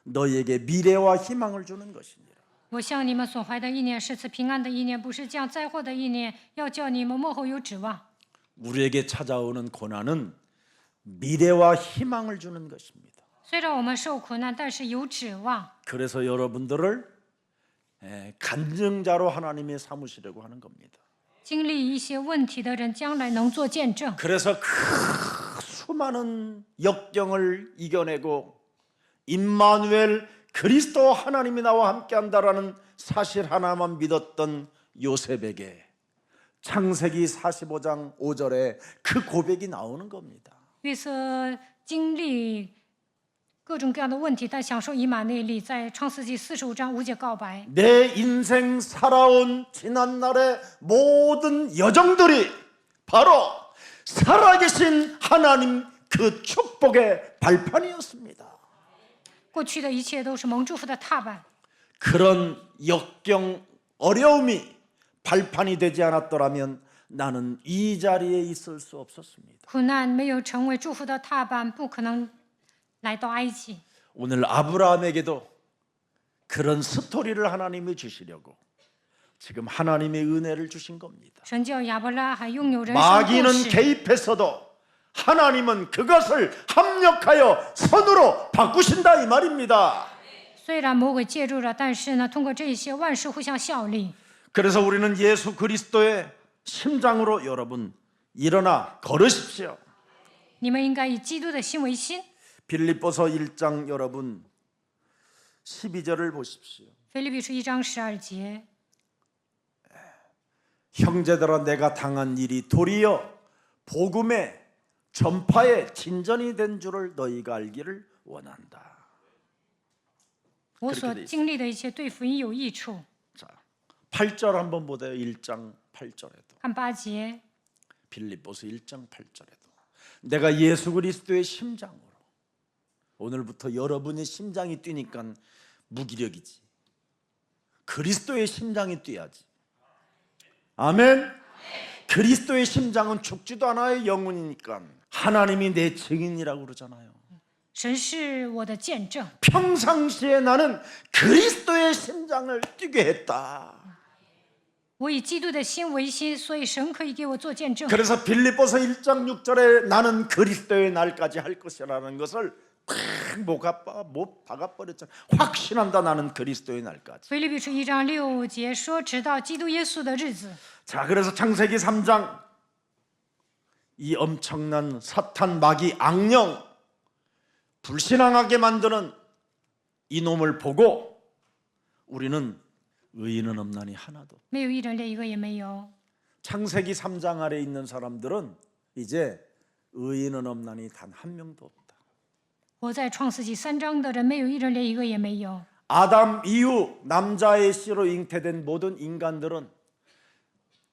너희에게 미래와 희망을 주는 것이니라. 我向你们所怀的意念是赐平安的意念，不是降灾祸的意念，要叫你们幕后有指望。 우리에게 찾아오는 고난은 미래와 희망을 주는 것입니다. 虽然我们受苦难，但是有指望。 그래서 여러분들을 간증자로 하나님이 삼으시려고 하는 겁니다. 经历一些问题的人，将来能做见证。 그래서 그 수많은 역경을 이겨내고 임마누엘 그리스도 하나님이 나와 함께한다라는 사실 하나만 믿었던 요셉에게 창세기 45장 5절에 그 고백이 나오는 겁니다. 约瑟经历各种各样的问题，但享受以马内利，在创世纪45章5节告白。 내 인생 살아온 지난날의 모든 여정들이 바로 살아계신 하나님 그 축복의 발판이었습니다. 过去的一切都是蒙祝福的踏板。 그런 역경 어려움이 발판이 되지 않았더라면 나는 이 자리에 있을 수 없었습니다. 苦难没有成为祝福的踏板，不可能来到埃及。 오늘 아브라함에게도 그런 스토리를 하나님이 주시려고 지금 하나님의 은혜를 주신 겁니다. 神叫亚伯拉罕拥有人生故 마귀는 事， 개입했어도 하나님은 그것을 합력하여 선으로 바꾸신다 이 말입니다. 虽然魔鬼介入了，但是呢，通过这些万事互相效力。 그래서 우리는 예수 그리스도의 심장으로 여러분 일어나 걸으십시오. 你们应该以基督的心为心。 빌립보서 1장 여러분 12절을 보십시오. 腓立比书1章12节， 형제들아 내가 당한 일이 도리어 복음의 전파의 진전이 된 줄을 너희가 알기를 원한다. 我所经历的一切对福音有益处。 자, 8절 한번 보세요. 1장 8절에도 看8节， 빌립보서 1장 8절에도 내가 예수 그리스도의 심장으로 오늘부터 여러분의 심장이 뛰니까 무기력이지. 그리스도의 심장이 뛰어야지. 아멘. 그리스도의 심장은 죽지도 않아요. 영혼이니까. 하나님이 내 증인이라고 그러잖아요. 神是我的见证。 평상시에 나는 그리스도의 심장을 뛰게 했다. 我以基督的心为心，所以神可以给我做见证。 그래서 빌립보서 1장 6절에 나는 그리스도의 날까지 할 것이라는 것을 못 박아버렸잖아. 확신한다 나는 그리스도의 날까지. 腓立比书1章6节说，直到基督耶稣的日子。 자, 그래서 창세기 3장 이 엄청난 사탄 마귀 악령 불신앙하게 만드는 이놈을 보고 우리는 의인은 없나니 하나도. 没有一人连一个也没有。 창세기 3장 아래 있는 사람들은 이제 의인은 없나니 단 한 명도 없다. 活在创世纪3章的人，没有一人连一个也没有。 아담 이후 남자의 씨로 잉태된 모든 인간들은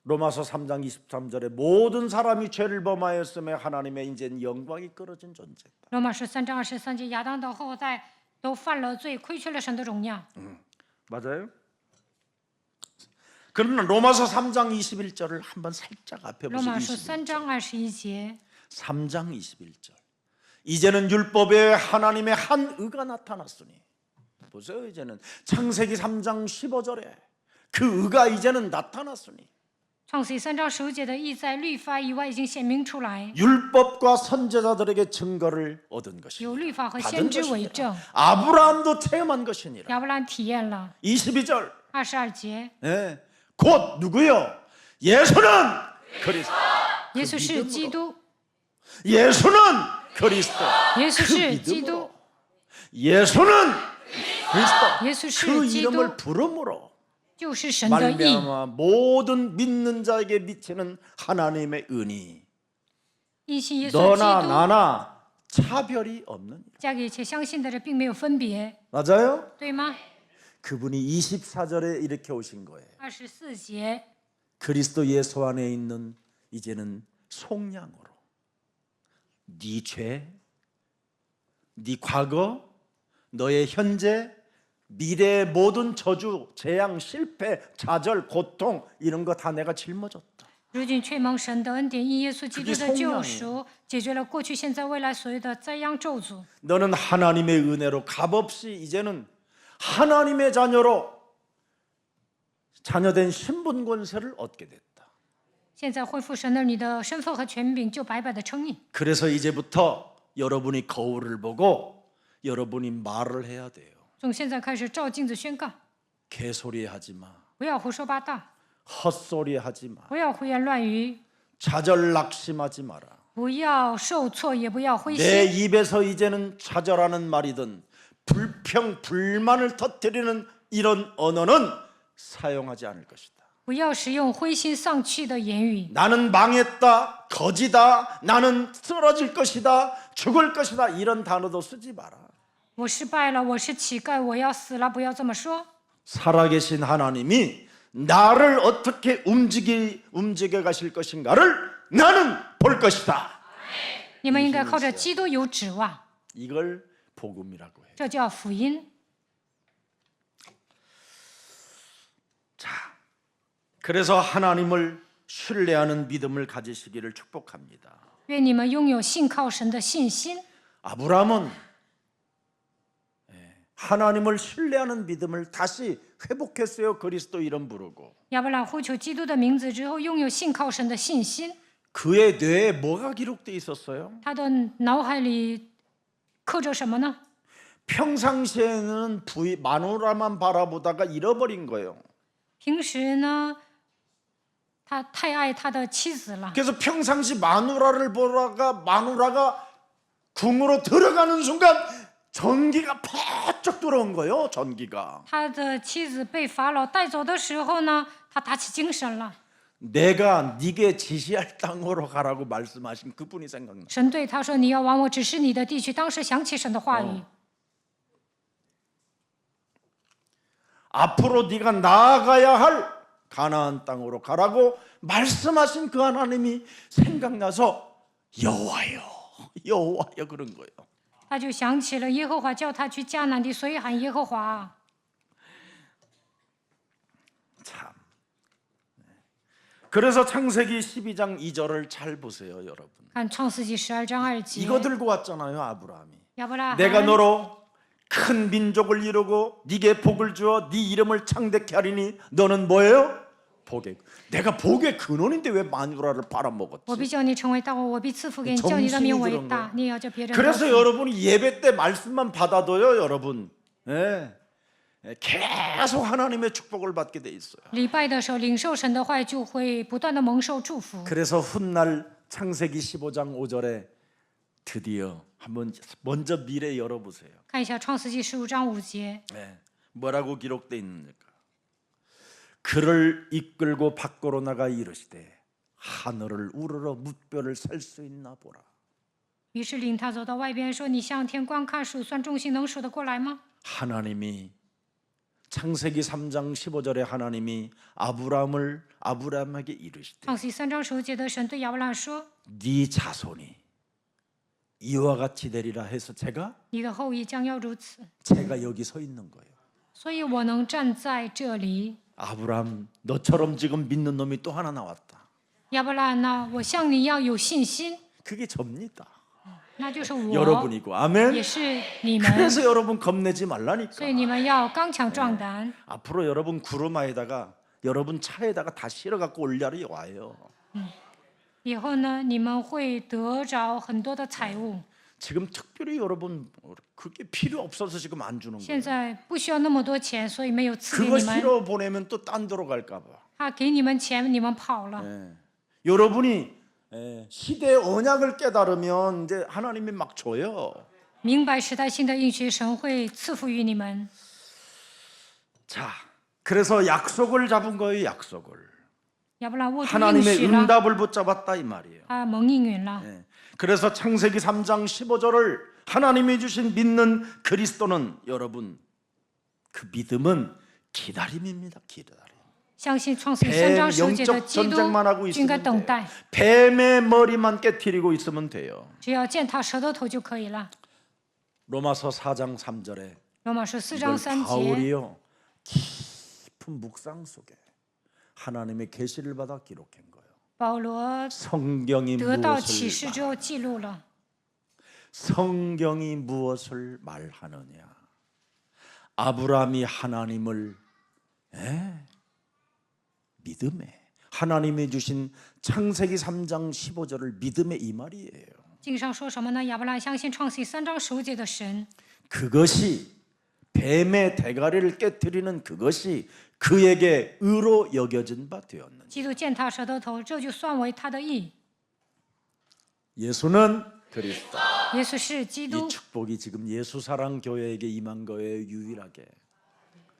로마서 3장 23절에 모든 사람이 죄를 범하였음에 하나님의 이제는 영광이 끊어진 존재다. 罗马书3章23节，亚当的后代都犯了罪，亏缺了神的荣耀。 맞아요? 그러나 로마서 3장 21절을 한번 살짝 앞에 罗马 보세요. 书3章21节， 3장 21절. 이제는 율법에 하나님의 한 의가 나타났으니. 보세요. 이제는 창세기 3장 15절에 그 의가 이제는 나타났으니. 创世纪3章15节的义在律法以外已经显明出来， 율법과 선지자들에게 증거를 얻은 것이니라. 有律法和 받은 先知为证。 것이니라. 아브라함도 체험한 것이니라. 亚伯兰体验了。 22절. 22节， 예. 곧 누구요? 예수는 그리스도. 耶稣是基督， 예수는 그리스도. 耶稣 그 是基 믿음으로. 督， 예수는 그리스도. 耶稣 그 是基督， 이름을 부름으로 就是神的义。 말미암아 모든 믿는 자에게 미치는 하나님의 은이 因信耶稣基 너나 督， 나나 차별이 없는. 嫁给一切相信的人，并没有分别， 맞아요? 对吗？ 그분이 24절에 이렇게 오신 거예요. 24节， 그리스도 예수 안에 있는 이제는 속량으로 네 죄, 네 과거, 너의 현재, 미래의 모든 저주, 재앙, 실패, 좌절, 고통 이런 거 다 내가 짊어졌다. 如今却蒙神的恩典，因耶稣基督的救 그게 赎，解决了过去、现在、未来所有的灾殃咒诅。 너는 하나님의 은혜로 값없이 이제는 하나님의 자녀로 자녀된 신분 권세를 얻게 됐다. 现在恢复神的你的身份和权柄，就白白的称义。 그래서 이제부터 여러분이 거울을 보고 여러분이 말을 해야 돼요. 从现在开始照镜子宣告， 개소리 하지 마. 不要胡说八道， 헛소리 하지 마. 不要胡言乱语， 좌절 낙심하지 마라. 不要受挫，也不要灰 내 心。 입에서 이제는 좌절하는 말이든 불평 불만을 터뜨리는 이런 언어는 사용하지 않을 것이다. 不要使用灰心丧气的言语。 나는 망했다, 거지다, 나는 쓰러질 것이다, 죽을 것이다 이런 단어도 쓰지 마라. 我失败了，我是乞丐，我要死了，不要这么说。 살아계신 하나님이 나를 어떻게 움직여 가실 것인가를 나는 볼 것이다. 你们应该靠着基督有指望， 이걸 복음이라고 해요. 这叫福音。 자, 그래서 하나님을 신뢰하는 믿음을 가지시기를 축복합니다. 愿你们拥有信靠神的信心。 아브라함은 하나님을 신뢰하는 믿음을 다시 회복했어요. 그리스도 이름 부르고. 亚伯兰呼求基督的名字之后，拥有信靠神的信心。 그의 뇌에 뭐가 기록돼 있었어요? 他的脑海里刻着什么呢？ 평상시에는 마누라만 바라보다가 잃어버린 거예요. 平时呢，他太爱他的妻子了， 그래서 평상시 마누라를 보다가 마누라가 궁으로 들어가는 순간 전기가 퍽쩍 들어온 거예요. 전기가. 他的妻子被法老带走的时候呢，他打起精神了。 내가 네게 지시할 땅으로 가라고 말씀하신 그분이 생각나. 神对他说：“你要往我指示你的地区。”当时想起神的话语， 앞으로 네가 나아가야 할 가나안 땅으로 가라고 말씀하신 그 하나님이 생각나서 여호와여, 여호와여 그런 거예요. 他就想起了耶和华叫他去迦南地，所以喊耶和华。 참. 그래서 창세기 12장 2절을 잘 보세요, 여러분. 看创世纪12章2节， 이거 들고 왔잖아요, 아브라함이. 亚伯拉 내가 罕 너로 큰 민족을 이루고 네게 복을 주어 네 이름을 창대케 하리니 너는 뭐예요? 복의 내가 복의 근원인데 왜 마누라를 我 빨아먹었지? 必叫你成为大王，我必赐福给你，叫你的名为大，你也要叫别人得 그래서 福。 여러분이 예배 때 말씀만 받아도요, 여러분, 계속 하나님의 축복을 받게 돼 있어요. 礼拜的时候领受神的话语，就会不断的蒙受祝福。 그래서 훗날 창세기 15장 5절에 드디어 한번 먼저 미래 열어보세요. 看一下创世纪15章5节， 뭐라고 기록돼 있느니까? 그를 이끌고 밖으로 나가 이르시되 하늘을 우러러 뭇별을 셀 수 있나 보라. 于是领他走到外边，说：“你向天观看，数算众星，能数得过来吗？” 하나님이 창세기 3장 15절에 하나님이 아브라함에게 이르시되 创世纪3章15节的神对亚伯拉罕说 네 자손이 이와 같이 되리라 해서 ：“你的后裔将要如此。 제가 여기 서 있는 거예요. ”所以我能站在这里。 아브라함 너처럼 지금 믿는 놈이 또 하나 나왔다. 亚伯拉罕呐，我像你一样有信心， 그게 접니다. 那就是我， 여러분이고 아멘. 也是你们。 그래서 여러분 겁내지 말라니까. 所以你们要刚强壮胆。 앞으로 여러분 구루마에다가 여러분 차에다가 다 실어갖고 올 날이 와요. 以后呢，你们会得着很多的财物。 지금 특별히 여러분 그게 필요 없어서 지금 안 주는 现 거예요. 在不需要那么多钱，所以没有赐给 그거 你们。 실어 보내면 또 딴 데로 갈까 봐. 他给你们钱，你们跑了。 여러분이 시대의 언약을 깨달으면 이제 하나님이 막 줘요. 明白时代性的应许，神会赐福于你们。 자, 그래서 약속을 잡은 거예요. 약속을. 亚伯拉握住应 하나님의 许了， 응답을 붙잡았다 이 말이에요. 他蒙应允了。 그래서 창세기 3장 15절을 하나님이 주신 믿는 그리스도는 여러분 그 믿음은 기다림입니다. 기다림. 相信创世纪3章15节的 영적 基督 전쟁만 하고 就应该 있으면 等 돼요. 待， 뱀의 머리만 깨트리고 있으면 돼요. 只要践踏舌头头就可以了。 로마서 4장 3절에 罗马书4章 이걸 3节， 바울이요 깊은 묵상 속에 하나님의 계시를 받아 기록한 거예요. 保罗 성경이 得到启示 무엇을 之后记录了。 성경이 무엇을 말하느냐? 아브라함이 하나님을 믿음에 하나님이 주신 창세기 3장 15절을 믿음에 이 말이에요. 经上说什么呢？亚伯拉罕相信创世纪3章15节的神， 그것이 뱀의 대가리를 깨뜨리는 그것이 그에게 의로 여겨진 바 되었느니라. 基督践踏舌头头，这就算为他的义。 예수는 그리스도. 耶稣是基 이 督。 축복이 지금 예수사랑 교회에게 임한 거예요. 유일하게.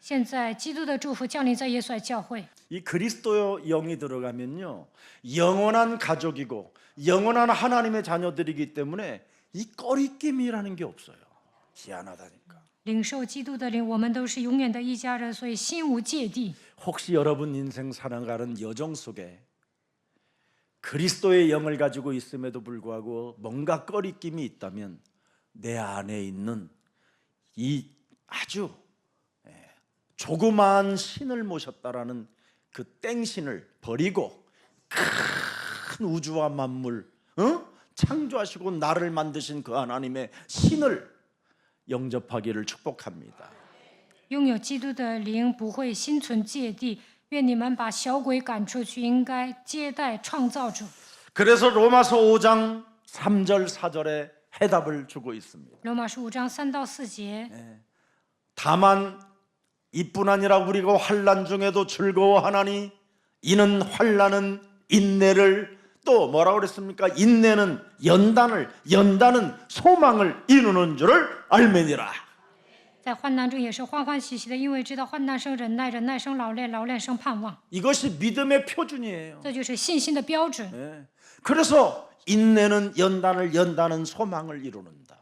现在基督的祝福降临在耶稣爱教会。 이 그리스도 영이 들어가면요 영원한 가족이고 영원한 하나님의 자녀들이기 때문에 이 꺼리낌이라는 게 없어요. 희한하다니까. 领受基督的灵，我们都是永远的一家人，所以心无芥蒂。 혹시 여러분 인생 살아가는 여정 속에 그리스도의 영을 가지고 있음에도 불구하고 뭔가 꺼리낌이 있다면 내 안에 있는 이 아주 조그마한 신을 모셨다라는 그 땡신을 버리고 큰 우주와 만물 창조하시고 나를 만드신 그 하나님의 신을 영접하기를 축복합니다. 拥有基督的灵，不会心存芥蒂。愿你们把小鬼赶出去，应该接待创造主。 그래서 로마서 5장 3절 4절에 해답을 주고 있습니다. 罗马书5章3到4节， 다만 이뿐 아니라 우리가 환난 중에도 즐거워하나니 이는 환난은 인내를 또 뭐라고 그랬습니까? 인내는 연단은 소망을 이루는 줄을 알매니라. 在患难中也是欢欢喜喜的，因为知道患难生忍耐，忍耐生老练，老练生盼望。 이것이 믿음의 표준이에요. 这就是信心的标准。 그래서 인내는 연단은 소망을 이루는다.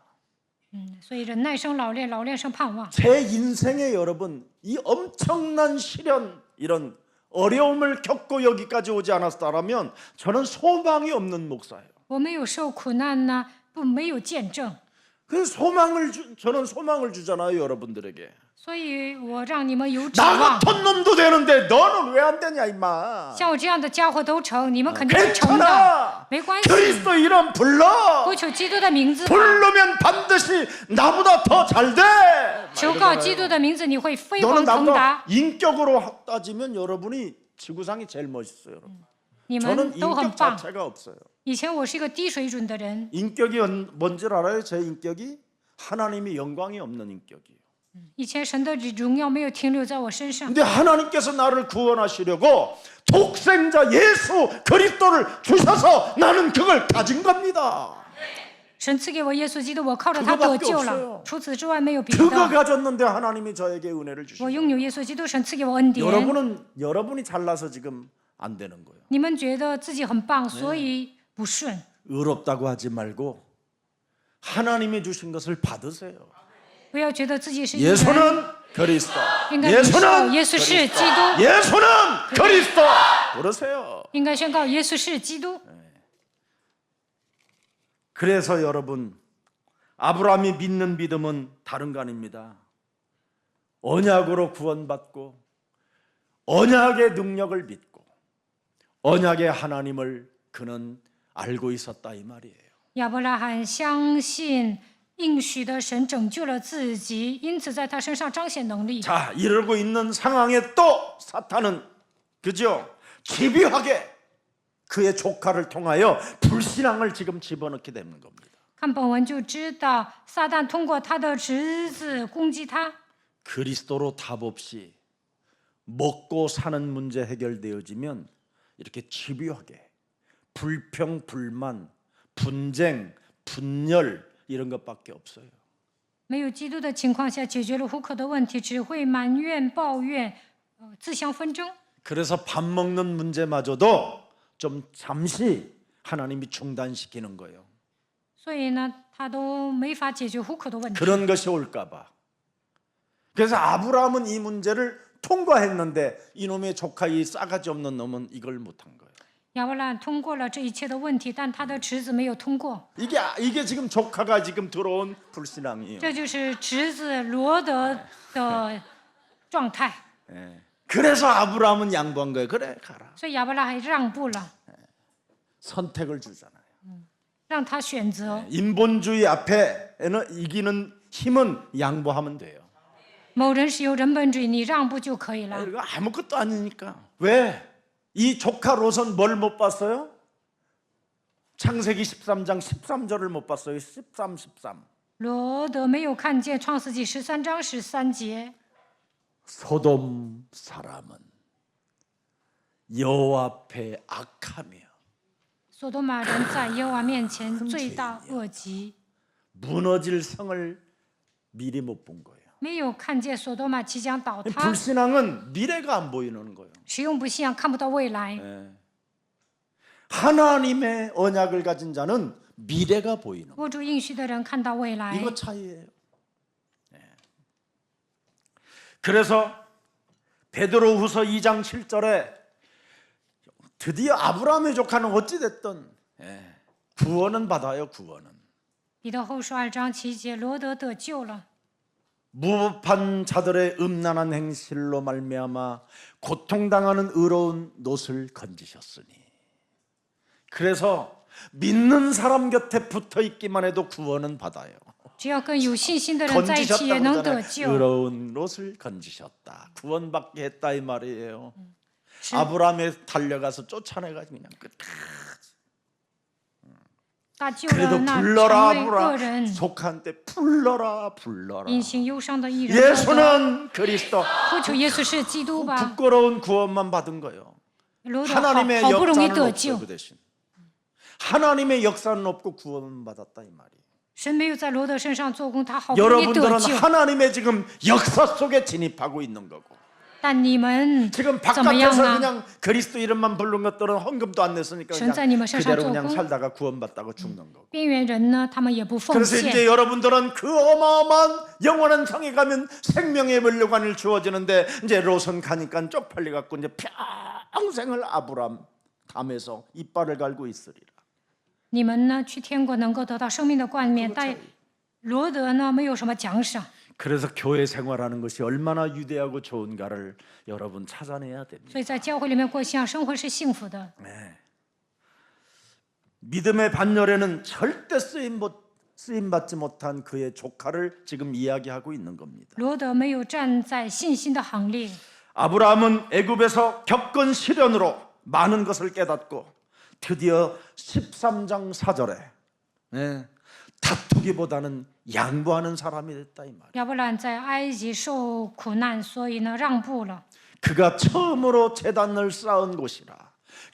所以忍耐生老练，老练生盼望。 제 인생에 여러분 이 엄청난 시련 이런 어려움을 겪고 여기까지 오지 않았다라면 저는 소망이 없는 목사예요. 我没有受苦难呢，没有见证， 그 저는 소망을 주잖아요 여러분들에게. 所以我让你们有指 나 望。 같은 놈도 되는데 너는 왜 안 되냐 임마. 像我这样的家伙都成，你们肯定会成的， 괜찮아. 没关系。 그리스도 이름 불러. 呼求基督的名字吧， 부르면 반드시 나보다 더 잘 돼. 求告基督的名字，你会飞 너는 黄腾达 나보다 。 인격으로 따지면 여러분이 지구상이 제일 멋있어요, 여러분. 你 저는 们都很 인격 棒。 자체가 없어요. 以前我是一个低水准的人， 인격이 뭔지 알아요? 제 인격이 하나님이 영광이 없는 인격이에요. 以前神的荣耀没有停留在我身上， 근데 하나님께서 나를 구원하시려고 독생자 예수 그리스도를 주셔서 나는 그걸 가진 겁니다. 神赐给我耶稣基督，我靠着他得救 그거밖에없어요 了。除此之外没有别 그거 的。 가졌는데 하나님이 저에게 은혜를 我 주시고 拥有耶稣基督，神赐给我恩典。 여러분이 잘나서 지금 안 되는 거예요. 你们觉得自己很棒，所以不顺。 의롭다고 하지 말고 하나님이 주신 것을 받으세요. 不要觉得自己是义人， 예수는 그리스도. 应该领受 예수는 耶稣是 그리스도. 基督， 예수는 그리스도. 그러세요. 应该宣告耶稣是基督。 그래서 여러분 아브라함이 믿는 믿음은 다른 거 아닙니다. 언약으로 구원받고 언약의 능력을 믿고 언약의 하나님을 그는 알고 있었다 이 말이에요. 亚伯拉罕相信应许的神拯救了自己，因此在他身上彰显能力。 자, 이러고 있는 상황에 또 사탄은 그죠? 집요하게 그의 조카를 통하여 불신앙을 지금 집어넣게 되는 겁니다. 看本文就知道，撒旦通过他的侄子攻击他。 그리스도로 답 없이 먹고 사는 문제 해결되어지면 이렇게 집요하게 불평, 불만, 분쟁, 분열 이런 것밖에 없어요. 没有基督的情况下，解决了户口的问题，只会埋怨、抱怨，自相纷争。 그래서 밥 먹는 문제마저도 좀 잠시 하나님이 중단시키는 거예요. 所以呢，他都没法解决户口的问题。 그런 것이 올까 봐. 그래서 아브라함은 이 문제를 통과했는데 이놈의 조카 이 싸가지 없는 놈은 이걸 못한 거예요. 亚伯拉罕通过了这一切的问题，但他的侄子没有通过。 이게 지금 조카가 지금 들어온 불신앙이에요. 这就是侄子罗德的状态。 예. 그래서 아브라함은 양보한 거예요. 그래 가라. 所以亚伯拉罕让步了， 선택을 주잖아요. 让他选择。 인본주의 앞에는 이기는 힘은 양보하면 돼요. 某人使用人本主义，你让步就可以了。 이거 아무것도 아니니까. 왜? 이 조카 롯은 뭘 못 봤어요? 창세기 13장 13절을 못 봤어요. 13. 罗德没有看见创世纪13章13节， 소돔 사람은 여호와 앞에 악하며 索多玛人在耶和华面前罪大恶极， 무너질 성을 미리 못 본 거예요. 没有看见索多玛即将倒塌。 불신앙은 미래가 안 보이는 거예요. 使用不信仰看不到未来， 하나님의 언약을 가진 자는 미래가 보이는 거예요. 握住应许的人看到未来。 이거 차이예요. 그래서 베드로후서 2장 7절에 드디어 아브라함의 조카는 어찌 됐든 구원은 받아요. 구원은. 彼得后书2章7节，罗德得救了。 무법한 자들의 음란한 행실로 말미암아 고통당하는 의로운 롯을 건지셨으니. 그래서 믿는 사람 곁에 붙어 있기만 해도 구원은 받아요. 只要跟有信心的人在一起，也能得救。 의로운 롯을 건지셨다. 구원받게 했다 이 말이에요. 아브라함에 달려가서 쫓아내가지고 그냥 끝까지. 他救了 그래도 那 불러라 成为恶人 불러라 조카한테 불러라 불러라. 隐形忧伤的艺人罗德， 예수는 그리스도. 呼求耶稣是基督吧。 부끄러운 구원만 받은 거예요. 罗德 하나님의 好不容易 역사는 得 없어요. 救， 그 대신 하나님의 역사는 없고 구원은 받았다 이 말이에요. 神没有在罗德身上做工，他好不容易得 여러분들은 救。 하나님의 지금 역사 속에 진입하고 있는 거고 但你们 지금 怎么样 바깥에서 呢？ 그냥 그리스도 이름만 부른 것들은 헌금도 안 냈으니까 神在你们身上 그대로 做 그냥 工。 살다가 구원받다가 죽는 거고. 边缘人呢，他们也不奉 그래서 献。 이제 여러분들은 그 어마어마한 영원한 성에 가면 생명의 멸류관을 주어지는데 이제 롯은 가니까 쪽팔려 갖고 이제 평생을 아브람 담에서 이빨을 갈고 있으리라. 你们呢，去天国能够得到生命的冠冕，但罗德呢，没有什么奖赏。 그래서 교회 생활하는 것이 얼마나 유대하고 좋은가를 여러분 찾아내야 됩니다. 所以在教会里面过信仰生活是幸福的。 믿음의 반열에는 절대 쓰임 받지 못한 그의 조카를 지금 이야기하고 있는 겁니다. 罗德没有站在信心的行列， 아브라함은 애굽에서 겪은 시련으로 많은 것을 깨닫고 드디어 13장 4절에 다투기보다는 양보하는 사람이 됐다 이 말이에요. 亚伯兰在埃及受苦难，所以呢让步了。 그가 처음으로 제단을 쌓은 곳이라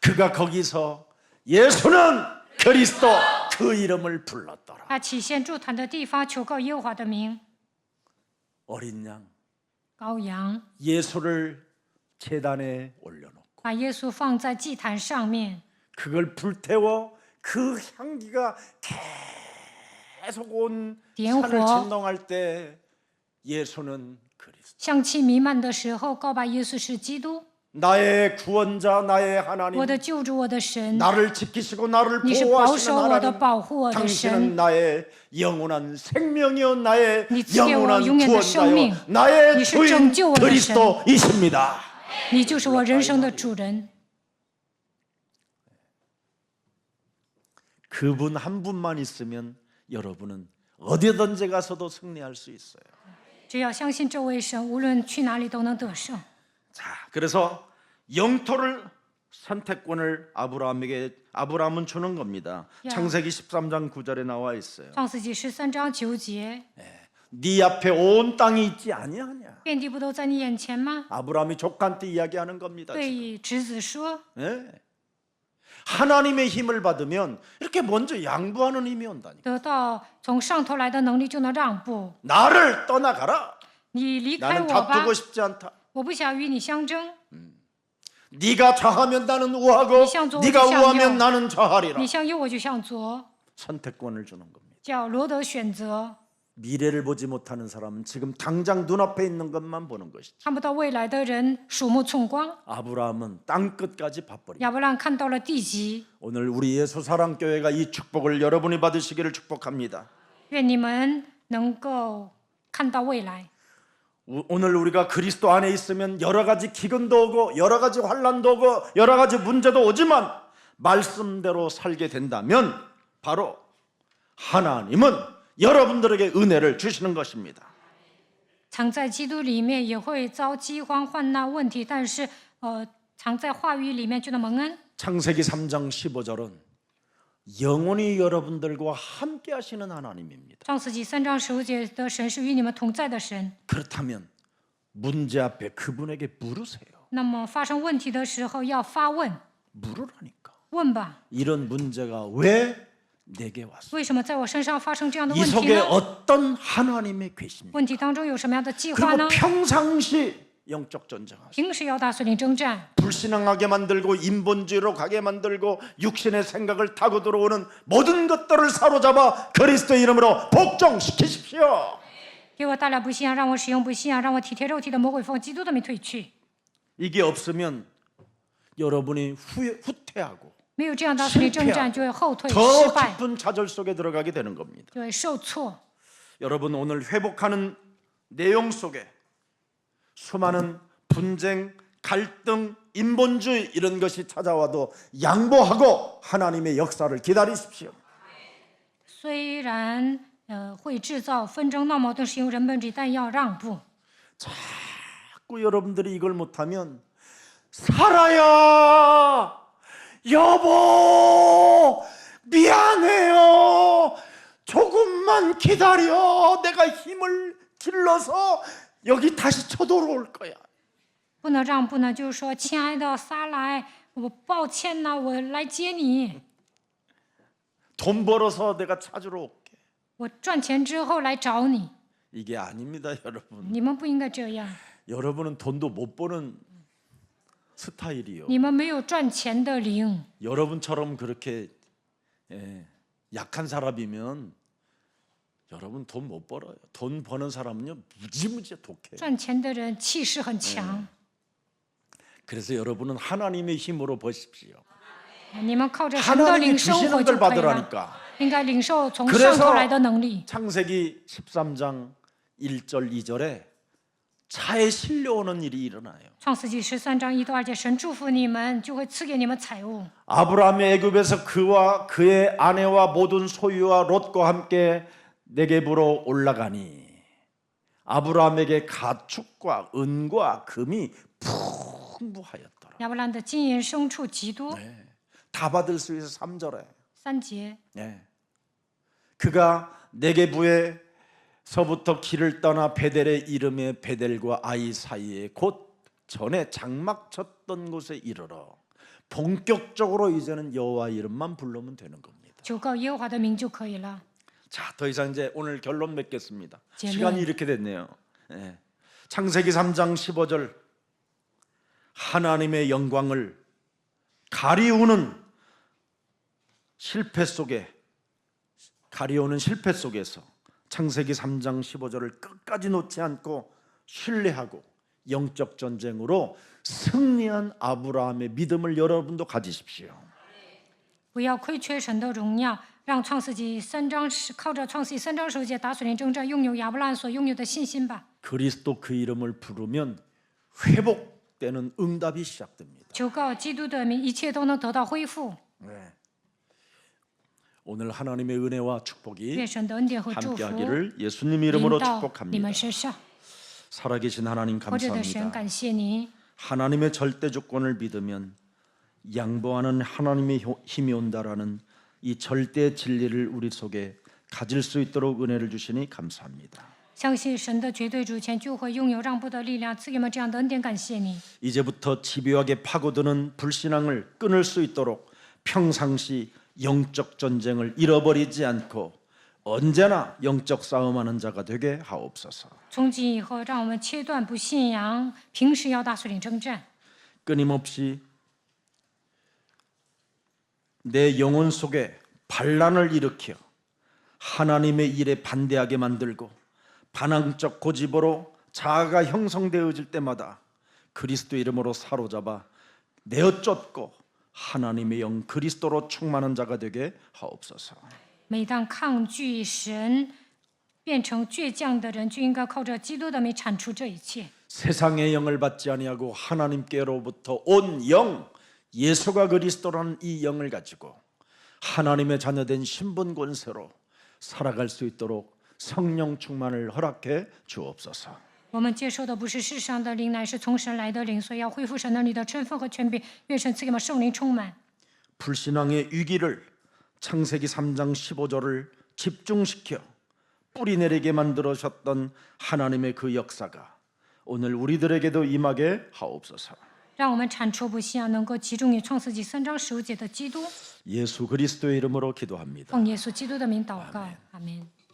그가 거기서 예수는 그리스도 그 이름을 불렀더라. 他起先筑坛的地方求告耶和华的名， 어린 양 羔羊， 예수를 제단에 올려놓고 把耶稣放在祭坛上面， 그걸 불태워 그 향기가 계속 온 산을 진동할 때 예수는 그리스도 香气弥漫的时候，告白耶稣是基督， 나의 구원자 나의 하나님 我的救主，我的神， 나를 지키시고 나를 你是保守 보호하시는 我的、 하나님 保护我的 당신은 神， 나의 영원한 생명이요 나의 你赐给我 영원한 永远的生命， 구원자요 나의 你是 주인 拯救我的神， 그리스도이십니다. 你就是我人生的主人。 그분 한 분만 있으면 여러분은 어디든지 가서도 승리할 수 있어요. 只要相信这位神，无论去哪里都能得胜。 자, 그래서 영토를 선택권을 아브라함은 주는 겁니다. 야. 창세기 13장 9절에 나와 있어요. 创世纪13章9节， 네 앞에 온 땅이 있지 아니하냐. 遍地不都在你眼前吗？ 아브라함이 조카한테 이야기하는 겁니다. 对侄子说， 예. 하나님의 힘을 받으면 이렇게 먼저 양보하는 힘이 온다니까. 得到从上头来的能力就能让步。 나를 떠나가라. 你离开 나는 我吧， 다투고 싶지 않다. 我不想与你相争。 네가 좌하면 나는 우하고 你向左，我 네가 就向右。 우하면 나는 좌하리라. 你向右，我就向左， 선택권을 주는 겁니다. 叫罗德选择。 미래를 보지 못하는 사람은 지금 당장 눈앞에 있는 것만 보는 것이지. 看不到未来的人鼠目寸光。 아브라함은 땅 끝까지 봐버립니다. 亚伯兰看到了地极。 오늘 우리 예수사랑교회가 이 축복을 여러분이 받으시기를 축복합니다. 愿你们能够看到未来。 오늘 우리가 그리스도 안에 있으면 여러 가지 기근도 오고 여러 가지 환난도 오고 여러 가지 문제도 오지만 말씀대로 살게 된다면 바로 하나님은 여러분들에게 은혜를 주시는 것입니다. 藏在基督里面也会遭饥荒、患难问题，但是藏在话语里面就能蒙恩。 창세기 3장 15절은 영원히 여러분들과 함께 하시는 하나님입니다. 创世纪3章15节的神是与你们同在的神。 그렇다면 문제 앞에 그분에게 물으세요. 那么发生问题的时候要发问， 물으라니까. 问吧， 이런 문제가 왜 내게 왔어? 为什么在我身上发生这样的 이 问题 속에 呢？ 어떤 하나님의 계십니까? 问题当中有什么样的计划 그리고 呢？ 평상시 영적 전쟁하시고 平时要打属灵征战， 불신앙하게 만들고 인본주의로 가게 만들고 육신의 생각을 타고 들어오는 모든 것들을 사로잡아 그리스도의 이름으로 복종시키십시오. 给我带来不信仰，让我使用不信仰，让我体贴肉体的魔鬼奉基督的名退去。 이게 없으면 여러분이 후퇴하고 没有这样的属灵征战，就会后退、失 더 败， 깊은 좌절 속에 들어가게 되는 겁니다. 就会受挫。 여러분 오늘 회복하는 내용 속에 수많은 분쟁, 갈등, 인본주의 이런 것이 찾아와도 양보하고 하나님의 역사를 기다리십시오. 虽然会制造纷争、闹矛盾，使用人本主义，但要让步。 자꾸 여러분들이 이걸 못하면 살아야 여보 미안해요 조금만 기다려 내가 힘을 길러서 여기 다시 쳐들어올 거야. 不能让步呢，就是说，亲爱的撒来，我抱歉呐，我来接你， 돈 벌어서 내가 찾으러 올게. 我赚钱之后来找你。 이게 아닙니다, 여러분. 你们不应该这样， 여러분은 돈도 못 버는 스타일이요. 你们没有赚钱的灵。 여러분처럼 그렇게 약한 사람이면 여러분 돈 못 벌어요. 돈 버는 사람은요 무지무지 독해요. 赚钱的人气势很强， 그래서 여러분은 하나님의 힘으로 버십시오. 你们靠着神的 하나님이 灵生活 주시는 就 걸 可以了。 받으라니까. 应该领受从 그래서 上头来的能力。 창세기 13장 1절 2절에 차에 실려오는 일이 일어나요. 创世纪13章1到2节，神祝福你们，就会赐给你们财物。 아브라함이 애굽에서 그와 그의 아내와 모든 소유와 롯과 함께 네겝으로 올라가니 아브라함에게 가축과 은과 금이 풍부하였더라. 亚伯兰的金银牲畜极多。 네. 다 받을 수 있어 3절에. 3节， 네. 그가 네게부에서부터 길을 떠나 베델에 이름에 베델과 아이 사이에 곧 전에 장막 쳤던 곳에 이르러 본격적으로 이제는 여호와 이름만 부르면 되는 겁니다. 求告耶和华的名就可以了。 자, 더 이상 이제 오늘 결론 맺겠습니다. 결론. 시간이 이렇게 됐네요. 네. 창세기 3장 15절 하나님의 영광을 가리우는 실패 속에서 창세기 3장 15절을 끝까지 놓지 않고 신뢰하고 영적 전쟁으로 승리한 아브라함의 믿음을 여러분도 가지십시오. 不要亏缺神的荣耀，让创世纪3章靠着创世纪3章10节打水灵征战，拥有亚伯兰所拥有的信心吧。 그리스도 그 이름을 부르면 회복되는 응답이 시작됩니다. 求告基督的名，一切都能得到恢复。 네. 오늘 하나님의 은혜와 축복이 愿神的恩典和祝福 함께하기를 예수님 临 이름으로 到你 축복합니다. 们身上。 살아계신 하나님 活着的神， 감사합니다. 感谢您。 하나님의 절대 주권을 믿으면 양보하는 하나님의 힘이 온다라는 이 절대 진리를 우리 속에 가질 수 있도록 은혜를 주시니 감사합니다. 相信神的绝对主权就会拥有让步的力量，赐给我们这样的恩典。感谢你。 이제부터 집요하게 파고드는 불신앙을 끊을 수 있도록 평상시 영적 전쟁을 잃어버리지 않고 언제나 영적 싸움하는 자가 되게 하옵소서. 从今以后，让我们切断不信仰，平时要大水灵征战， 끊임없이 내 영혼 속에 반란을 일으켜 하나님의 일에 반대하게 만들고 반항적 고집으로 자아가 형성되어질 때마다 그리스도 이름으로 사로잡아 내어 쫓고 하나님의 영 그리스도로 충만한 자가 되게 하옵소서. 每当抗拒神变成倔强的人，就应该靠着基督的名铲除这一切。 세상의 영을 받지 아니하고 하나님께로부터 온 영 예수가 그리스도라는 이 영을 가지고 하나님의 자녀된 신분 권세로 살아갈 수 있도록 성령 충만을 허락해 주옵소서. 我们接受的不是世上的灵，乃是从神来的灵，所以要恢复神儿女的身份和权柄。愿神赐给我们圣灵充满。 불신앙의 위기를 창세기 3장 15절을 집중시켜 뿌리내리게 만들어셨던 하나님의 그 역사가 오늘 우리들에게도 임하게 하옵소서. 让我们铲除不信仰，能够集中于创世纪3章15节的基督。 예수 그리스도의 이름으로 기도합니다. 奉耶稣基督的名祷告，阿门。